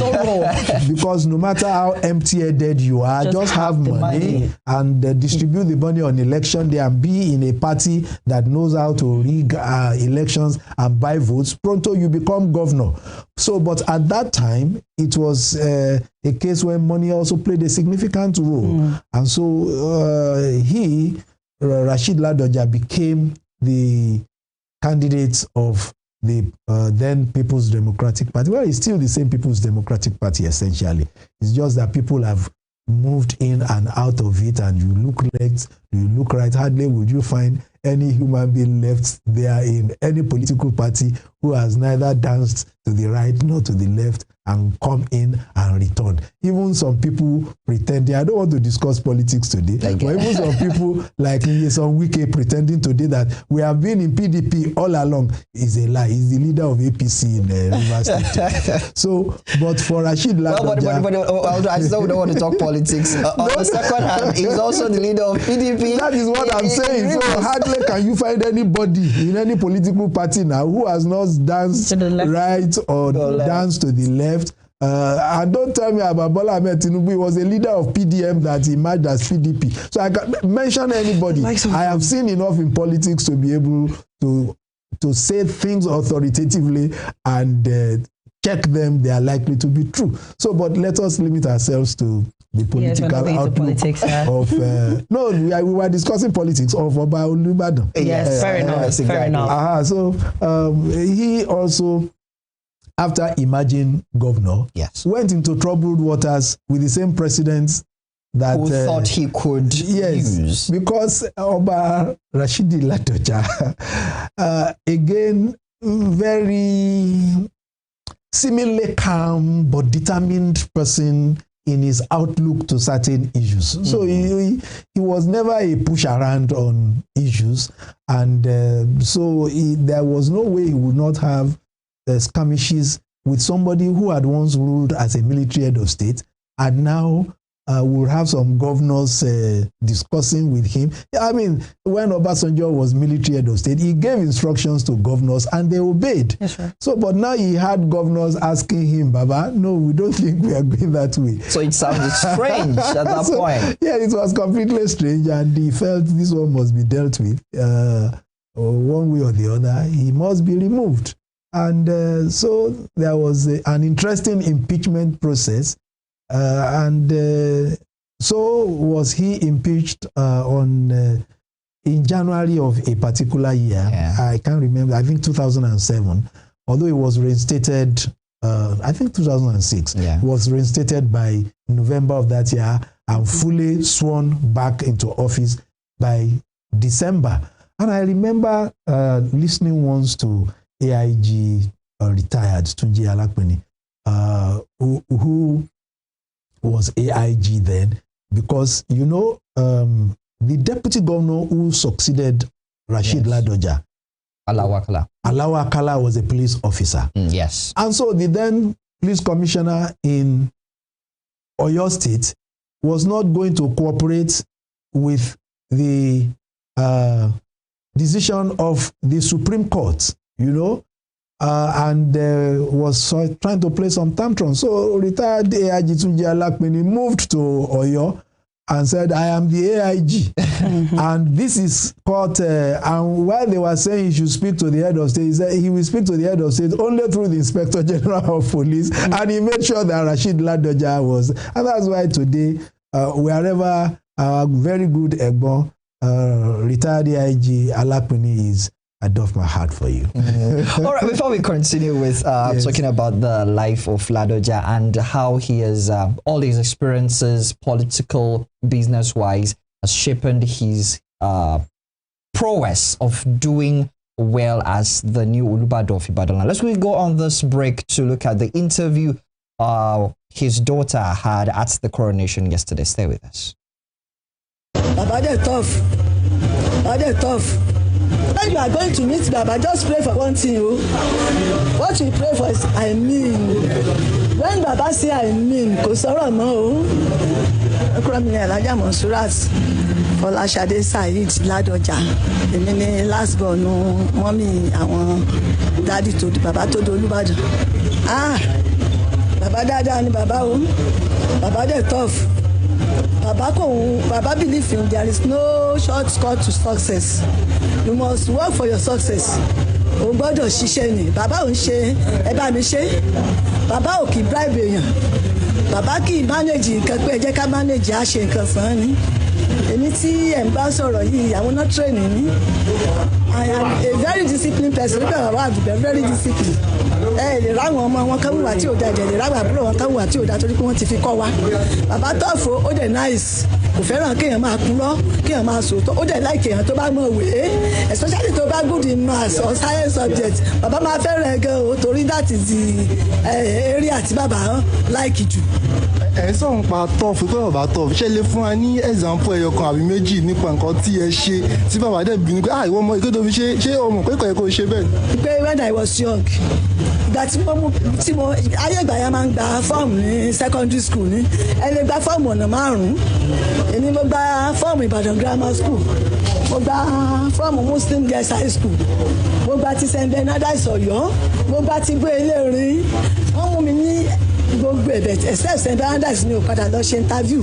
Because no matter how empty-headed you are, just have money and distribute the money on election day and be in a party that knows how to rig elections and buy votes. Pronto, you become governor. So, but at that time, it was a case where money also played a significant role. And so Rasidi Ladoja, became the candidate of the then People's Democratic Party. Well, it's still the same People's Democratic Party, essentially. It's just that people have moved in and out of it, and you look left, you look right. Hardly would you find any human being left there in any political party who has neither danced to the right nor to the left and come in and return. Even some people pretending, I don't want to discuss politics today, but even some people like some Wike pretending today that we have been in PDP all along is a lie. He's the leader of APC in Rivers State. So, but for Rashid Ladoja... I still don't want to talk politics. On the second hand, he's also the leader of PDP. That is what I'm saying. So hardly can you find anybody in any political party now who has not danced right or danced to the left. And don't tell me about Bola Ahmed Tinubu. He was a leader of PDM that emerged as PDP. So I can mention anybody. I have seen enough in politics to be able to say things authoritatively and check them. They are likely to be true. So, but let us limit ourselves to the political outlook of... no, we were discussing politics of Oba Olubadan. Yes, fair enough. Fair enough. So he also, after emerging governor, went into troubled waters with the same president that who thought he could use. Because Oba Rasidi Ladoja, again, very seemingly calm but determined person in his outlook to certain issues. So he was never a push around on issues, and so there was no way he would not have skirmishes with somebody who had once ruled as a military head of state, and now we'll have some governors discussing with him. I mean, when Obasanjo was military head of state, he gave instructions to governors and they obeyed. Yes, right. So, but now he had governors asking him, Baba, no, we don't think we are going that way. So it sounded strange at that point. Yeah, it was completely strange, and he felt this one must be dealt with one way or the other. He must be removed. And so there was an interesting impeachment process. So was he impeached in January of a particular year. I can't remember. I think 2007. Although he was reinstated, I think 2006. He was reinstated by November of that year and fully sworn back into office by December. And I remember listening once to AIG retired Tunji Alakpeni, who was AIG then, because, you know, the deputy governor who succeeded Rashid Ladoja, Alawa Kala was a police officer. Yes. And so the then police commissioner in Oyo State was not going to cooperate with the decision of the Supreme Court, you know, and was trying to play some tantrums. So retired AIG Tunji Alakpeni moved to Oyo and said, I am the AIG. And this is court. And while they were saying he should speak to the head of state, he said he will speak to the head of state only through the Inspector General of Police. And he made sure that Rashid Ladoja was. And that's why today, wherever our very good Egbon, retired AIG Alakpeni is, I doff my heart for you. All right, before we continue with talking about the life of Ladoja and how he has, all his experiences, political, business-wise, has shaped his prowess of doing well as the new Olubadan of Ibadanland. Let's go on this break to look at the interview his daughter had at the coronation yesterday. Stay with us. Baba, they're tough. Baba, they're tough. When you are going to meet Baba, just pray for one thing. What you pray for is I mean. When Baba say I mean, kò sọ̀rọ̀ mọ́ o. Ekuro mi ni Alhaja Monsurat Fọláṣadé Saheed Ladoja. Èmi ni last born mọ́mì àwọn daddy tó Baba tó di Olúbàdàn. Baba dáadáa ni Baba o. Baba dey tough. Baba believe in there is no shortcut to success. You must work for your success. O gbọ́dọ̀ ṣiṣẹ́ ni. Baba ò ń ṣe ẹ bá mi ṣe. Baba ò kì í bribe èèyàn. Baba kì í manage nǹkan pé ẹ jẹ́ ká manage á ṣe nǹkan fún ni. Èmi tí ẹ̀ ń bá sọ̀rọ̀ yìí àwọn náà training ni. I am a very disciplined person. Nígbà bàbá àdùgbẹ́ very disciplined. Lè ráwọn ọmọ wọn kan wùwà tí ò da, lè ráwọn àbúrò wọn kan wùwà tí ò da torí pé wọ́n ti fi kọ́ wa. Bàbá tọ́fù ó dẹ̀ nice. kò fẹ́ràn kéèyàn máa kúrò kéèyàn máa sòótọ́ ó dẹ̀ láì kéèyàn tó bá mọ̀ wé especially tó bá good in maths or science subject bàbá máa fẹ́ràn ẹ̀ gan o torí that is the area tí bàbá like jù. ẹ sọ̀rọ̀ pa tọ́ọ̀fù pé bàbá tọ́ọ̀fù ṣe lè fún wa ní example ẹyọ kan àbí méjì nípa nǹkan tí ẹ ṣe tí bàbá dẹ̀ bínú pé ìwọ ọmọ ìkéde fi ṣe ọmọ pé kò yẹ kó ṣe bẹ́ẹ̀. pé when I was young ìgbà tí mo ayé ìgbà yẹn máa ń gba fọ́ọ̀mù ní secondary school ní ẹ lè gba fọ́ọ̀mù ọ̀nà 5 èmi mo gba fọ́ọ̀mù Ìbàdàn grammar school mo gba fọ́ọ̀mù Muslim girls high school mo gba ti St. Bernard's Ọ̀yọ́ mo gba ti gbé Ìlọrin wọ́n mú mi ní gbogbo ẹ̀bẹ̀ except St. Bernard's mi ò padà lọ ṣe interview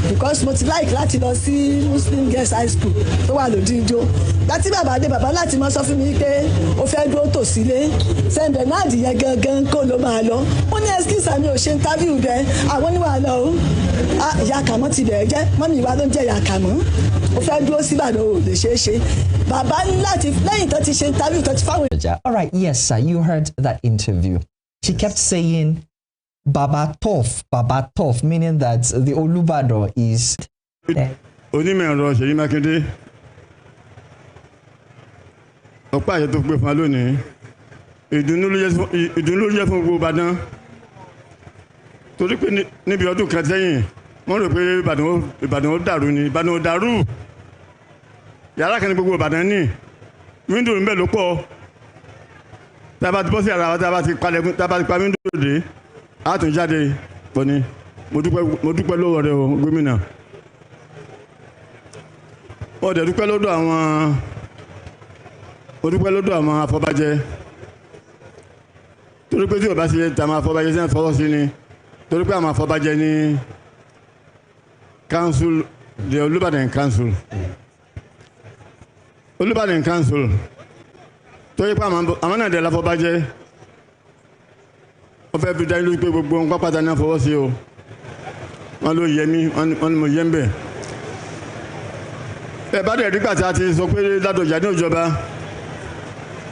because mo ti like láti lọ sí Muslim girls high school tó wà lódì ijó láti bàbá dé bàbá láti máa sọ fún mi pé ó fẹ́ dúró tòsílé St. Bernard yẹn gangan kó ló máa lọ wọ́n ní excuse mi ò ṣe interview bẹ́ẹ̀ àwọn oníwà lọ o ìyá kàmọ́ ti bẹ̀rẹ̀ jẹ́ mọ́mí ìwà ló ń jẹ́ ìyá kàmọ́ ó fẹ́ dúró síbàdàn ò lè ṣeé ṣe bàbá ní láti lẹ́yìn tó ti ṣe interview tó ti fáwọn. All right, yes, sir. You heard that interview. She kept saying Baba tough, meaning that the Olubadan is. Onímọ̀ Ṣèyí Mákindé ọ̀pá àṣẹ tó pé fún wa lónìí ìdùnnú ló jẹ́ fún gbogbo Ìbàdàn torí pé níbi ọdún kan sẹ́yìn wọ́n rò pé Ìbàdàn ó dàrú ni Ìbàdàn ó dàrú yàrá kan ní gbogbo Ìbàdàn ní wíńdò ń bẹ ló pọ̀ tá a bá ti bọ́ sí ara wa tá a bá ti pa wíńdò dé a tún jáde pọ̀ ni mo dúpẹ́ lọ́wọ́ rẹ o gómìnà mo dúpẹ́ lọ́dọ̀ àwọn afọbajẹ torí pé tí o bá ṣe tàwọn afọbajẹ sí fọwọ́ sí ni torí pé àwọn afọbajẹ ní council the Olubadan council torí pé àwọn náà dẹ̀ láfọbajẹ wọ́n fẹ́ fi dá lórí pé gbogbo nǹkan pátá ní fọwọ́ sí o wọ́n ló yẹ mí wọ́n ní mo yẹ ń bẹ̀. ẹ bá dẹ̀ dígbà tí a ti sọ pé Ládọjà ní ìjọba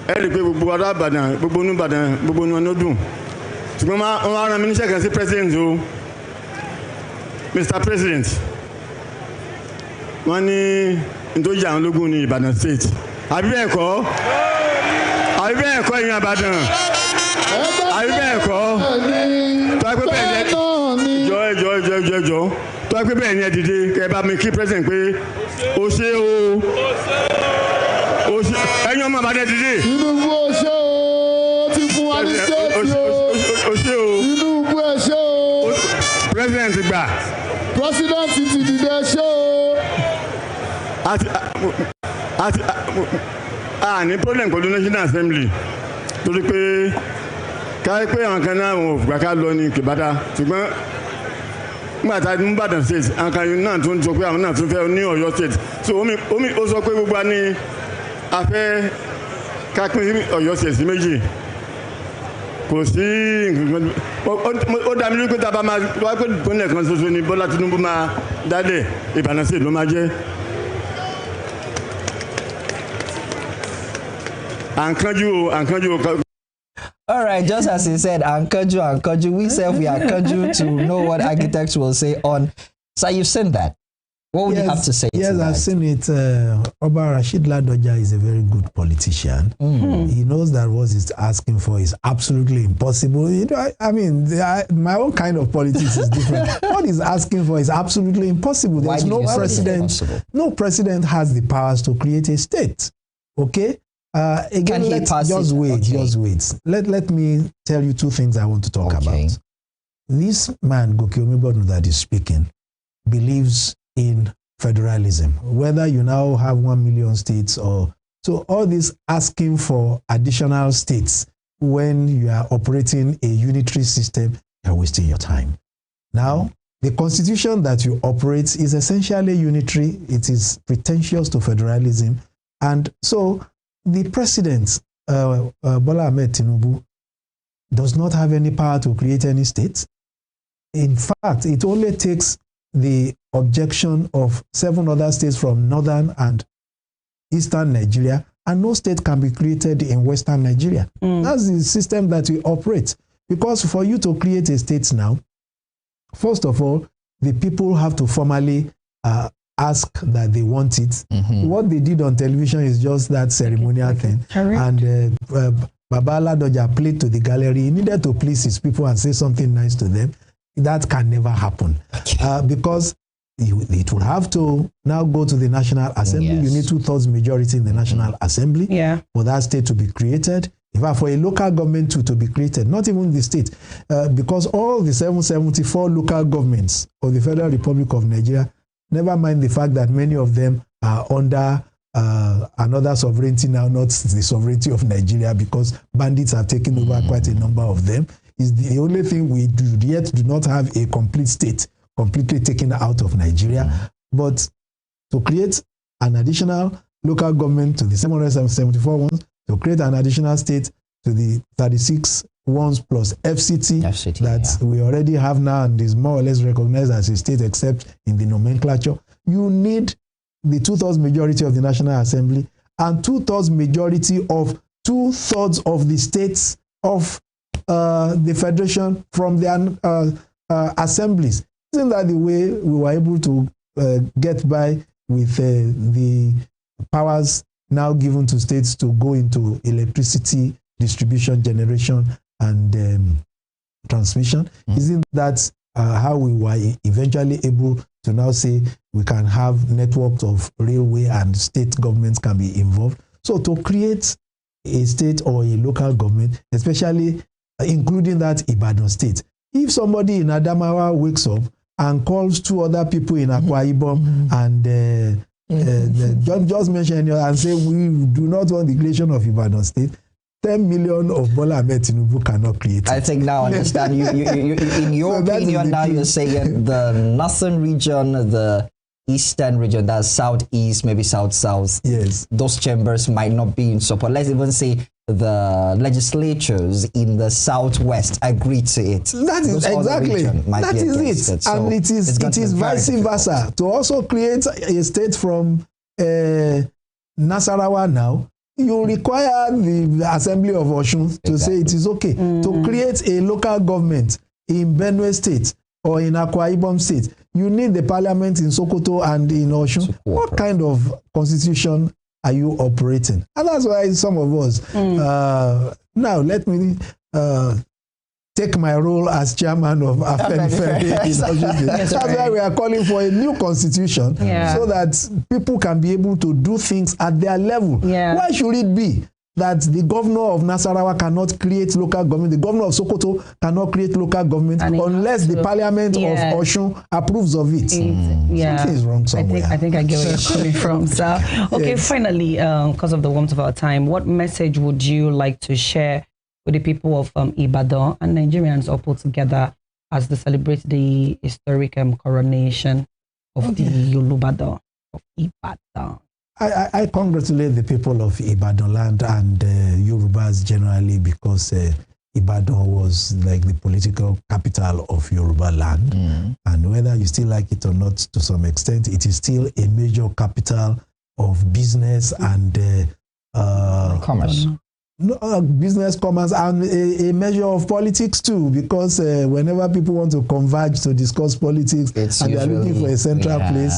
ẹ rí i pé gbogbo ará Ìbàdàn gbogbo inú Ìbàdàn gbogbo inú ọ̀nà dùn ṣùgbọ́n wọ́n á rán mi níṣẹ́ kan sí president o Mr. President wọ́n ní nítorí àwọn ológun ní Ìbàdàn state àbí bẹ́ẹ̀ kọ́ ìyẹn Ìbàdàn àbí bẹ́ẹ̀ kọ́ tó a pé bẹ́ẹ̀ ni jọ tó a pé bẹ́ẹ̀ ni ẹ dìde kẹ́ bá mi kí president pé o ṣe ẹ̀yin ọmọ Ìbàdàn dìde. Tinubu o ṣe o ti fún wa ní stéètì o ṣe o Tinubu ẹ ṣe o president gbà. president ti dìde ṣe o. ní problem pẹ̀lú National Assembly torí pé káyọ̀ pé àwọn kan náà wọn ò gbà ká lọ ní kìbátà ṣùgbọ́n nígbà tá a ní Ìbàdàn state àwọn kan náà tún sọ pé àwọn náà tún fẹ́ ní Ọ̀yọ́ state so omi ó sọ pé gbogbo ní afẹ́ ká pín Ọ̀yọ́ state sí méjì kò sí nǹkan ó dá mi lórí pé tá a bá máa wá pé ìpínlẹ̀ kan ṣoṣo ni Bọ́lá Tinubu máa dálẹ̀ Ìbàdàn state ló máa jẹ́. Ankanju. All right, just as he said, Ankanju. We said we are Ankanju to know what architects will say on. So you've seen that. What would you have to say to that? Yes, I've seen it. Oba Rasidi Ladoja is a very good politician. He knows that what he's asking for is absolutely impossible. You know, I mean, my own kind of politics is different. What he's asking for is absolutely impossible. There's no president. No president has the powers to create a state. Okay. Again, just wait. Let me tell you two things I want to talk about. This man, Goke Omigbodun, that is speaking, believes in federalism. Whether you now have 1 million states or... So all this asking for additional states when you are operating a unitary system, you're wasting your time. Now, the constitution that you operate is essentially unitary. It is pretentious to federalism. And so... the president, Bola Ahmed Tinubu, does not have any power to create any state. In fact, it only takes the objection of 7 other states from northern and eastern Nigeria, and no state can be created in western Nigeria. That's the system that we operate. Because for you to create a state now, first of all, the people have to formally ask that they want it. What they did on television is just that ceremonial thing. And Baba Ladoja played to the gallery. He needed to please his people and say something nice to them. That can never happen because it will have to now go to the National Assembly. You need 2/3 majority in the National Assembly for that state to be created. In fact, for a local government to be created, not even the state, because all the 774 local governments of the Federal Republic of Nigeria, never mind the fact that many of them are under another sovereignty now, not the sovereignty of Nigeria, because bandits have taken over quite a number of them, is the only thing we do not have a complete state completely taken out of Nigeria. But to create an additional local government to the 774 ones, to create an additional state to the 36 ones plus FCT that we already have now and is more or less recognized as a state except in the nomenclature, you need the 2/3 majority of the National Assembly and 2/3 majority of 2/3 of the states of the Federation from their assemblies. Isn't that the way we were able to get by with the powers now given to states to go into electricity distribution, generation, and transmission? Isn't that how we were eventually able to now say we can have networks of railway and state governments can be involved? So to create a state or a local government, especially including that Ibadan state, if somebody in Adamawa wakes up and calls 2 other people in Akwa Ibom and just mention and say we do not want the creation of Ibadan state, 10 million of Bola Ahmed Tinubu cannot create it. I think now I understand. You in your opinion now you're saying the northern region, the eastern region, that's southeast, maybe south-south. Yes. Those chambers might not be in support. Let's even say the legislatures in the southwest agree to it. That is exactly. That is it. So and it is vice versa. To also create a state from Nasarawa now, you require the Assembly of Osun to say it is okay. To create a local government in Benue State or in Akwa Ibom State, you need the parliament in Sokoto and in Osun. What kind of constitution are you operating? And that's why some of us, now let me take my role as chairman of AFENFERE. That's why we are calling for a new constitution so that people can be able to do things at their level. Why should it be that the governor of Nasarawa cannot create local government, the governor of Sokoto cannot create local government unless the parliament of Osun approves of it? Something is wrong somewhere. I think I get where you're coming from, sir. Okay, finally, because of the warmth of our time, what message would you like to share with the people of Ibadan and Nigerians all put together as they celebrate the historic coronation of the Olubadan of Ibadan? I congratulate the people of Ibadanland and Yorubas generally, because Ibadan was like the political capital of Yoruba land. And whether you still like it or not, to some extent, it is still a major capital of business and commerce. Business, commerce, and a measure of politics too, because whenever people want to converge to discuss politics and they are looking for a central place,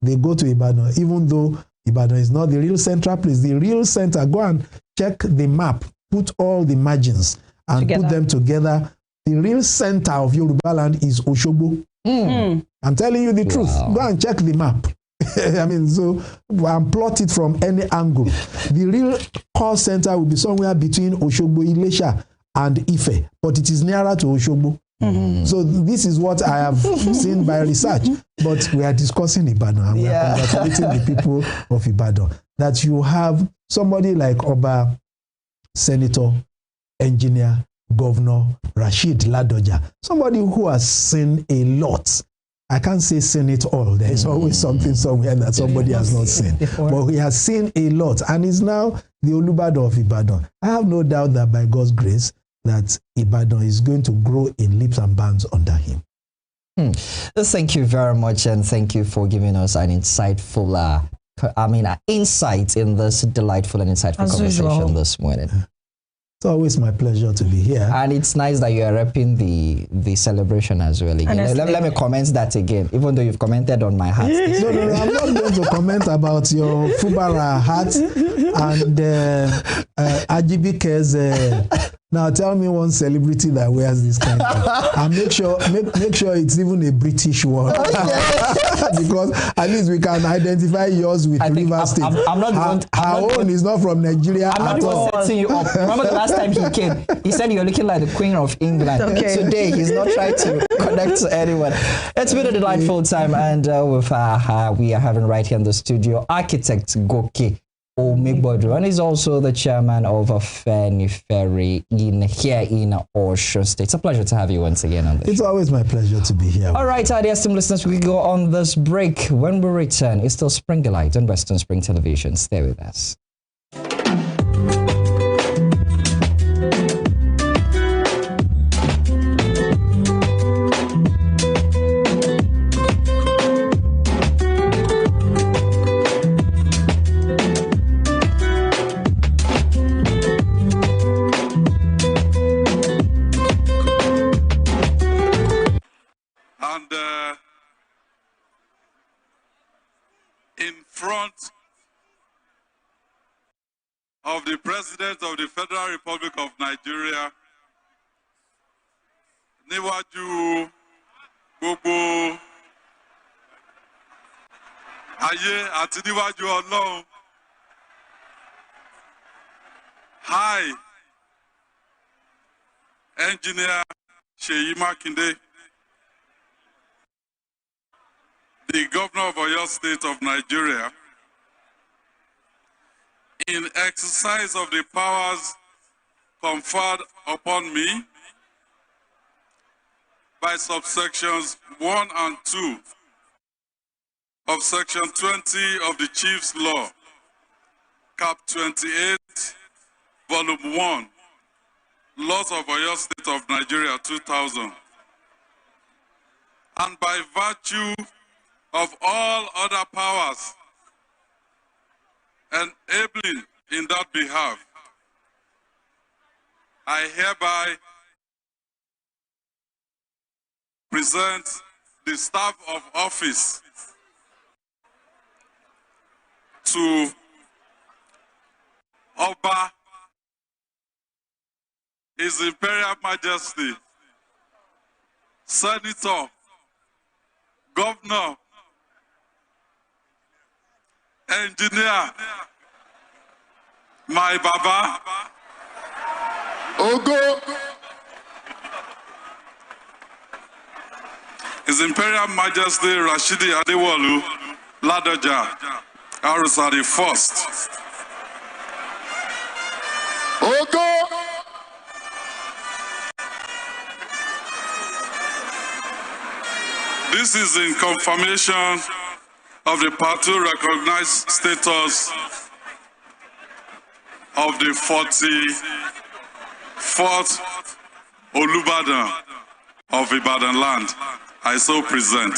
they go to Ibadan, even though Ibadan is not the real central place. The real center, go and check the map, put all the margins and put them together. The real center of Yoruba land is Osogbo. I'm telling you the truth. Go and check the map. I mean, so and plot it from any angle. The real core center will be somewhere between Osogbo, Ilesha, and Ife, but it is nearer to Osogbo. So this is what I have seen by research. But we are discussing Ibadan, and we are congratulating the people of Ibadan that you have somebody like Oba, Senator, Engineer, Governor Rasidi Ladoja, somebody who has seen a lot. I can't say seen it all. There is always something somewhere that somebody has not seen. But he has seen a lot and is now the Olubadan of Ibadan. I have no doubt that by God's grace, that Ibadan is going to grow in leaps and bounds under him. Thank you very much, and thank you for giving us an insightful, insight in this delightful and insightful conversation this morning. It's always my pleasure to be here. And it's nice that you are repping the celebration as well. Again. Let me comment that again, even though you've commented on my hat. No, I'm not going to comment about your Fubara hat and Ajibike's. Now tell me one celebrity that wears this kind of, and make sure it's even a British one. Because at least we can identify yours with River State. I'm not her own is not from Nigeria. I'm not even setting you up. Remember the last time he came, he said you're looking like the Queen of England. Okay. Today he's not trying to connect to anyone. It's been a delightful time, and we are having right here in the studio Architect Goke Omigbodun, and he's also the chairman of a Ferry here in Osun State. It's a pleasure to have you once again on this. It's always my pleasure to be here. All right, our dear esteemed listeners, we go on this break. When we return, it's still Spring Delight on Western Spring Television. Stay with us. In front of the President of the Federal Republic of Nigeria, níwájú gbogbo ayé àti níwájú Ọlọ́run. Hi, Engineer Seyi Makinde, the Governor of Oyo State of Nigeria, in exercise of the powers conferred upon me by subsections 1 and 2 of Section 20 of the Chief's Law, Cap 28, Volume 1, Laws of Oyo State of Nigeria 2000, and by virtue of all other powers enabling in that behalf, I hereby present the staff of office to Oba, His Imperial Majesty, Senator, Governor, Engineer, my Baba, Ogo, His Imperial Majesty Rasidi Adewolu Ladoja, Arusari First. Ogo, this is in confirmation of the party recognized status of the 44th Olubadan of Ibadanland. I so present.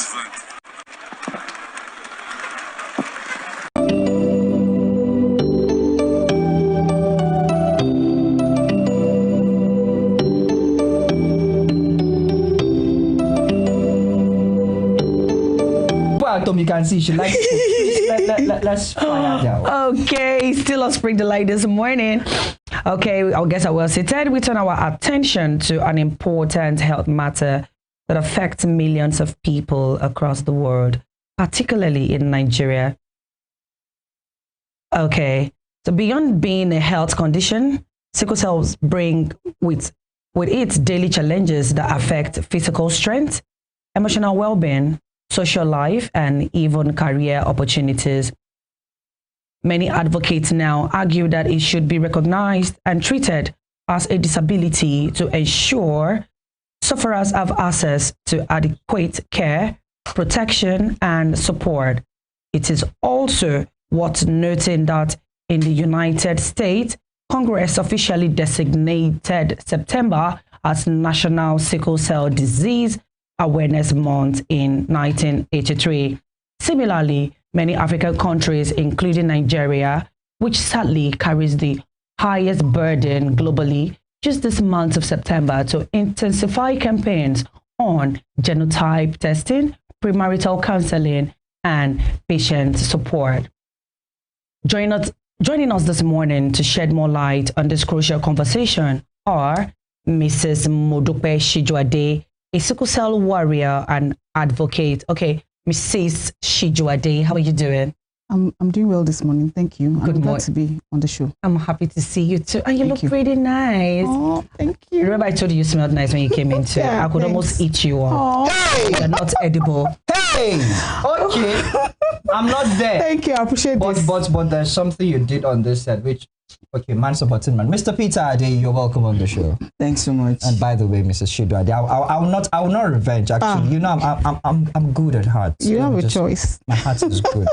You can see she likes let's find out. Okay, still on Spring Delight this morning. Okay, I guess I will seated. We turn our attention to an important health matter that affects millions of people across the world, particularly in Nigeria. Okay, so beyond being a health condition, sickle cells bring with its daily challenges that affect physical strength, emotional well-being, social life, and even career opportunities. Many advocates now argue that it should be recognized and treated as a disability to ensure sufferers have access to adequate care, protection, and support. It is also worth noting that in the United States, Congress officially designated September as National Sickle Cell Disease Awareness Month in 1983. Similarly, many African countries, including Nigeria, which sadly carries the highest burden globally just this month of September to intensify campaigns on genotype testing, premarital counseling, and patient support. Joining us this morning to shed more light on this crucial conversation are Mrs. Modupe Shijuade, a sickle cell warrior and advocate. Okay, Mrs. Shijuade, how are you doing? I'm doing well this morning. Thank you. I'm glad to be on the show. I'm happy to see you too. And you look pretty nice. Oh, thank you. Remember I told you you smelled nice when you came in too. Yeah, I could almost eat you up. Hey! You're not edible. Hey! Okay. I'm not there. Thank you. I appreciate this. But there's something you did on this set, which, okay, man supporting man. Mr. Peter Ade, you're welcome on the show. Thanks so much. And by the way, Mrs. Shidu Ade, I will not revenge. Actually, you know, I'm good at heart. You have a choice. My heart is good.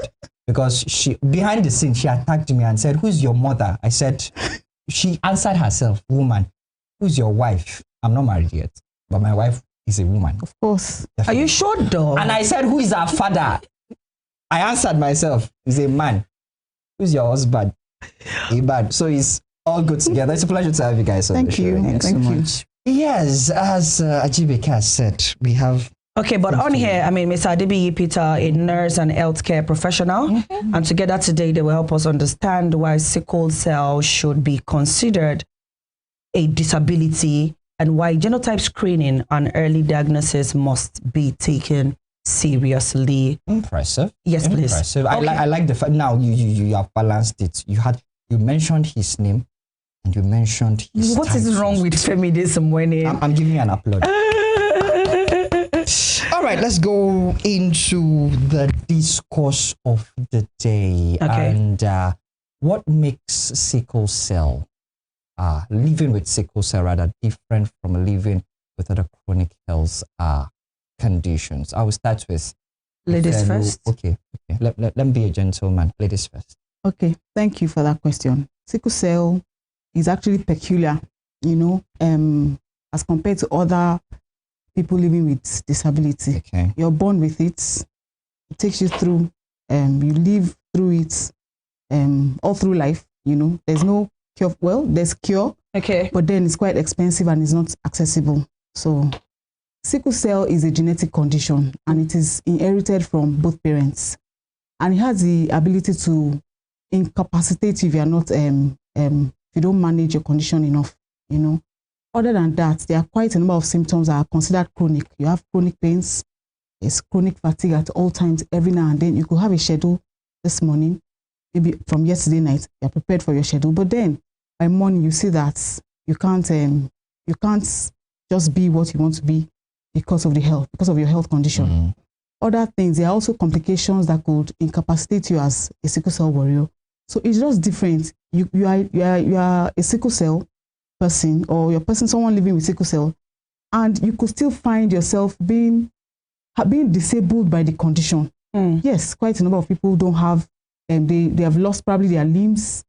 Because she, behind the scene, she attacked me and said, "Who's your mother?" I said, she answered herself, "Woman." "Who's your wife?" I'm not married yet, but my wife is a woman. Of course. Definitely. Are you sure, though? And I said, "Who is our father?" I answered myself, "He's a man." "Who's your husband?" A man. So it's all good together. It's a pleasure to have you guys on the show. Thanks so much. Yes, as Ajibika said, we have... Okay, but on here, I mean, Mr. Adebiyi Peter, a nurse and healthcare professional, and together today they will help us understand why sickle cell should be considered a disability and why genotype screening and early diagnosis must be taken seriously. Impressive. Yes, please. Impressive. Okay. I like the fact now you have balanced it. You mentioned his name and you mentioned his What is wrong with Femi this morning? I'm giving you an applaud. All right, let's go into the discourse of the day. Okay. And what makes sickle cell, living with sickle cell rather, different from living with other chronic health conditions? I will start with Ladies first. Okay. Let me be a gentleman. Ladies first. Okay, thank you for that question. Sickle cell is actually peculiar, you know, as compared to other people living with disability. Okay. You're born with it. It takes you through, you live through it all through life, you know. There's no cure. Well, there's cure, Okay. but then it's quite expensive and it's not accessible. So sickle cell is a genetic condition and it is inherited from both parents. And it has the ability to incapacitate you if you're not, if you don't manage your condition enough, you know. Other than that, there are quite a number of symptoms that are considered chronic. You have chronic pains, there's chronic fatigue at all times, every now and then. You could have a schedule this morning, maybe from yesterday night, you're prepared for your schedule. But then by morning, you see that you can't just be what you want to be because of your health condition. Other things, there are also complications that could incapacitate you as a sickle cell warrior. So it's just different. You are a sickle cell person, or someone living with sickle cell, and you could still find yourself being disabled by the condition. Yes, quite a number of people don't have, they have lost probably their limbs,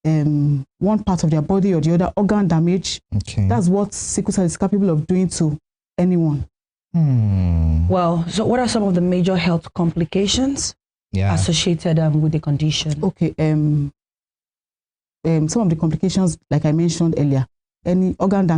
one part of their body or the other, organ damage. Okay. That's what sickle cell is capable of doing to anyone. Well, so what are some of the major health complications associated with the condition? Okay, some of the complications, like I mentioned earlier, any organ damage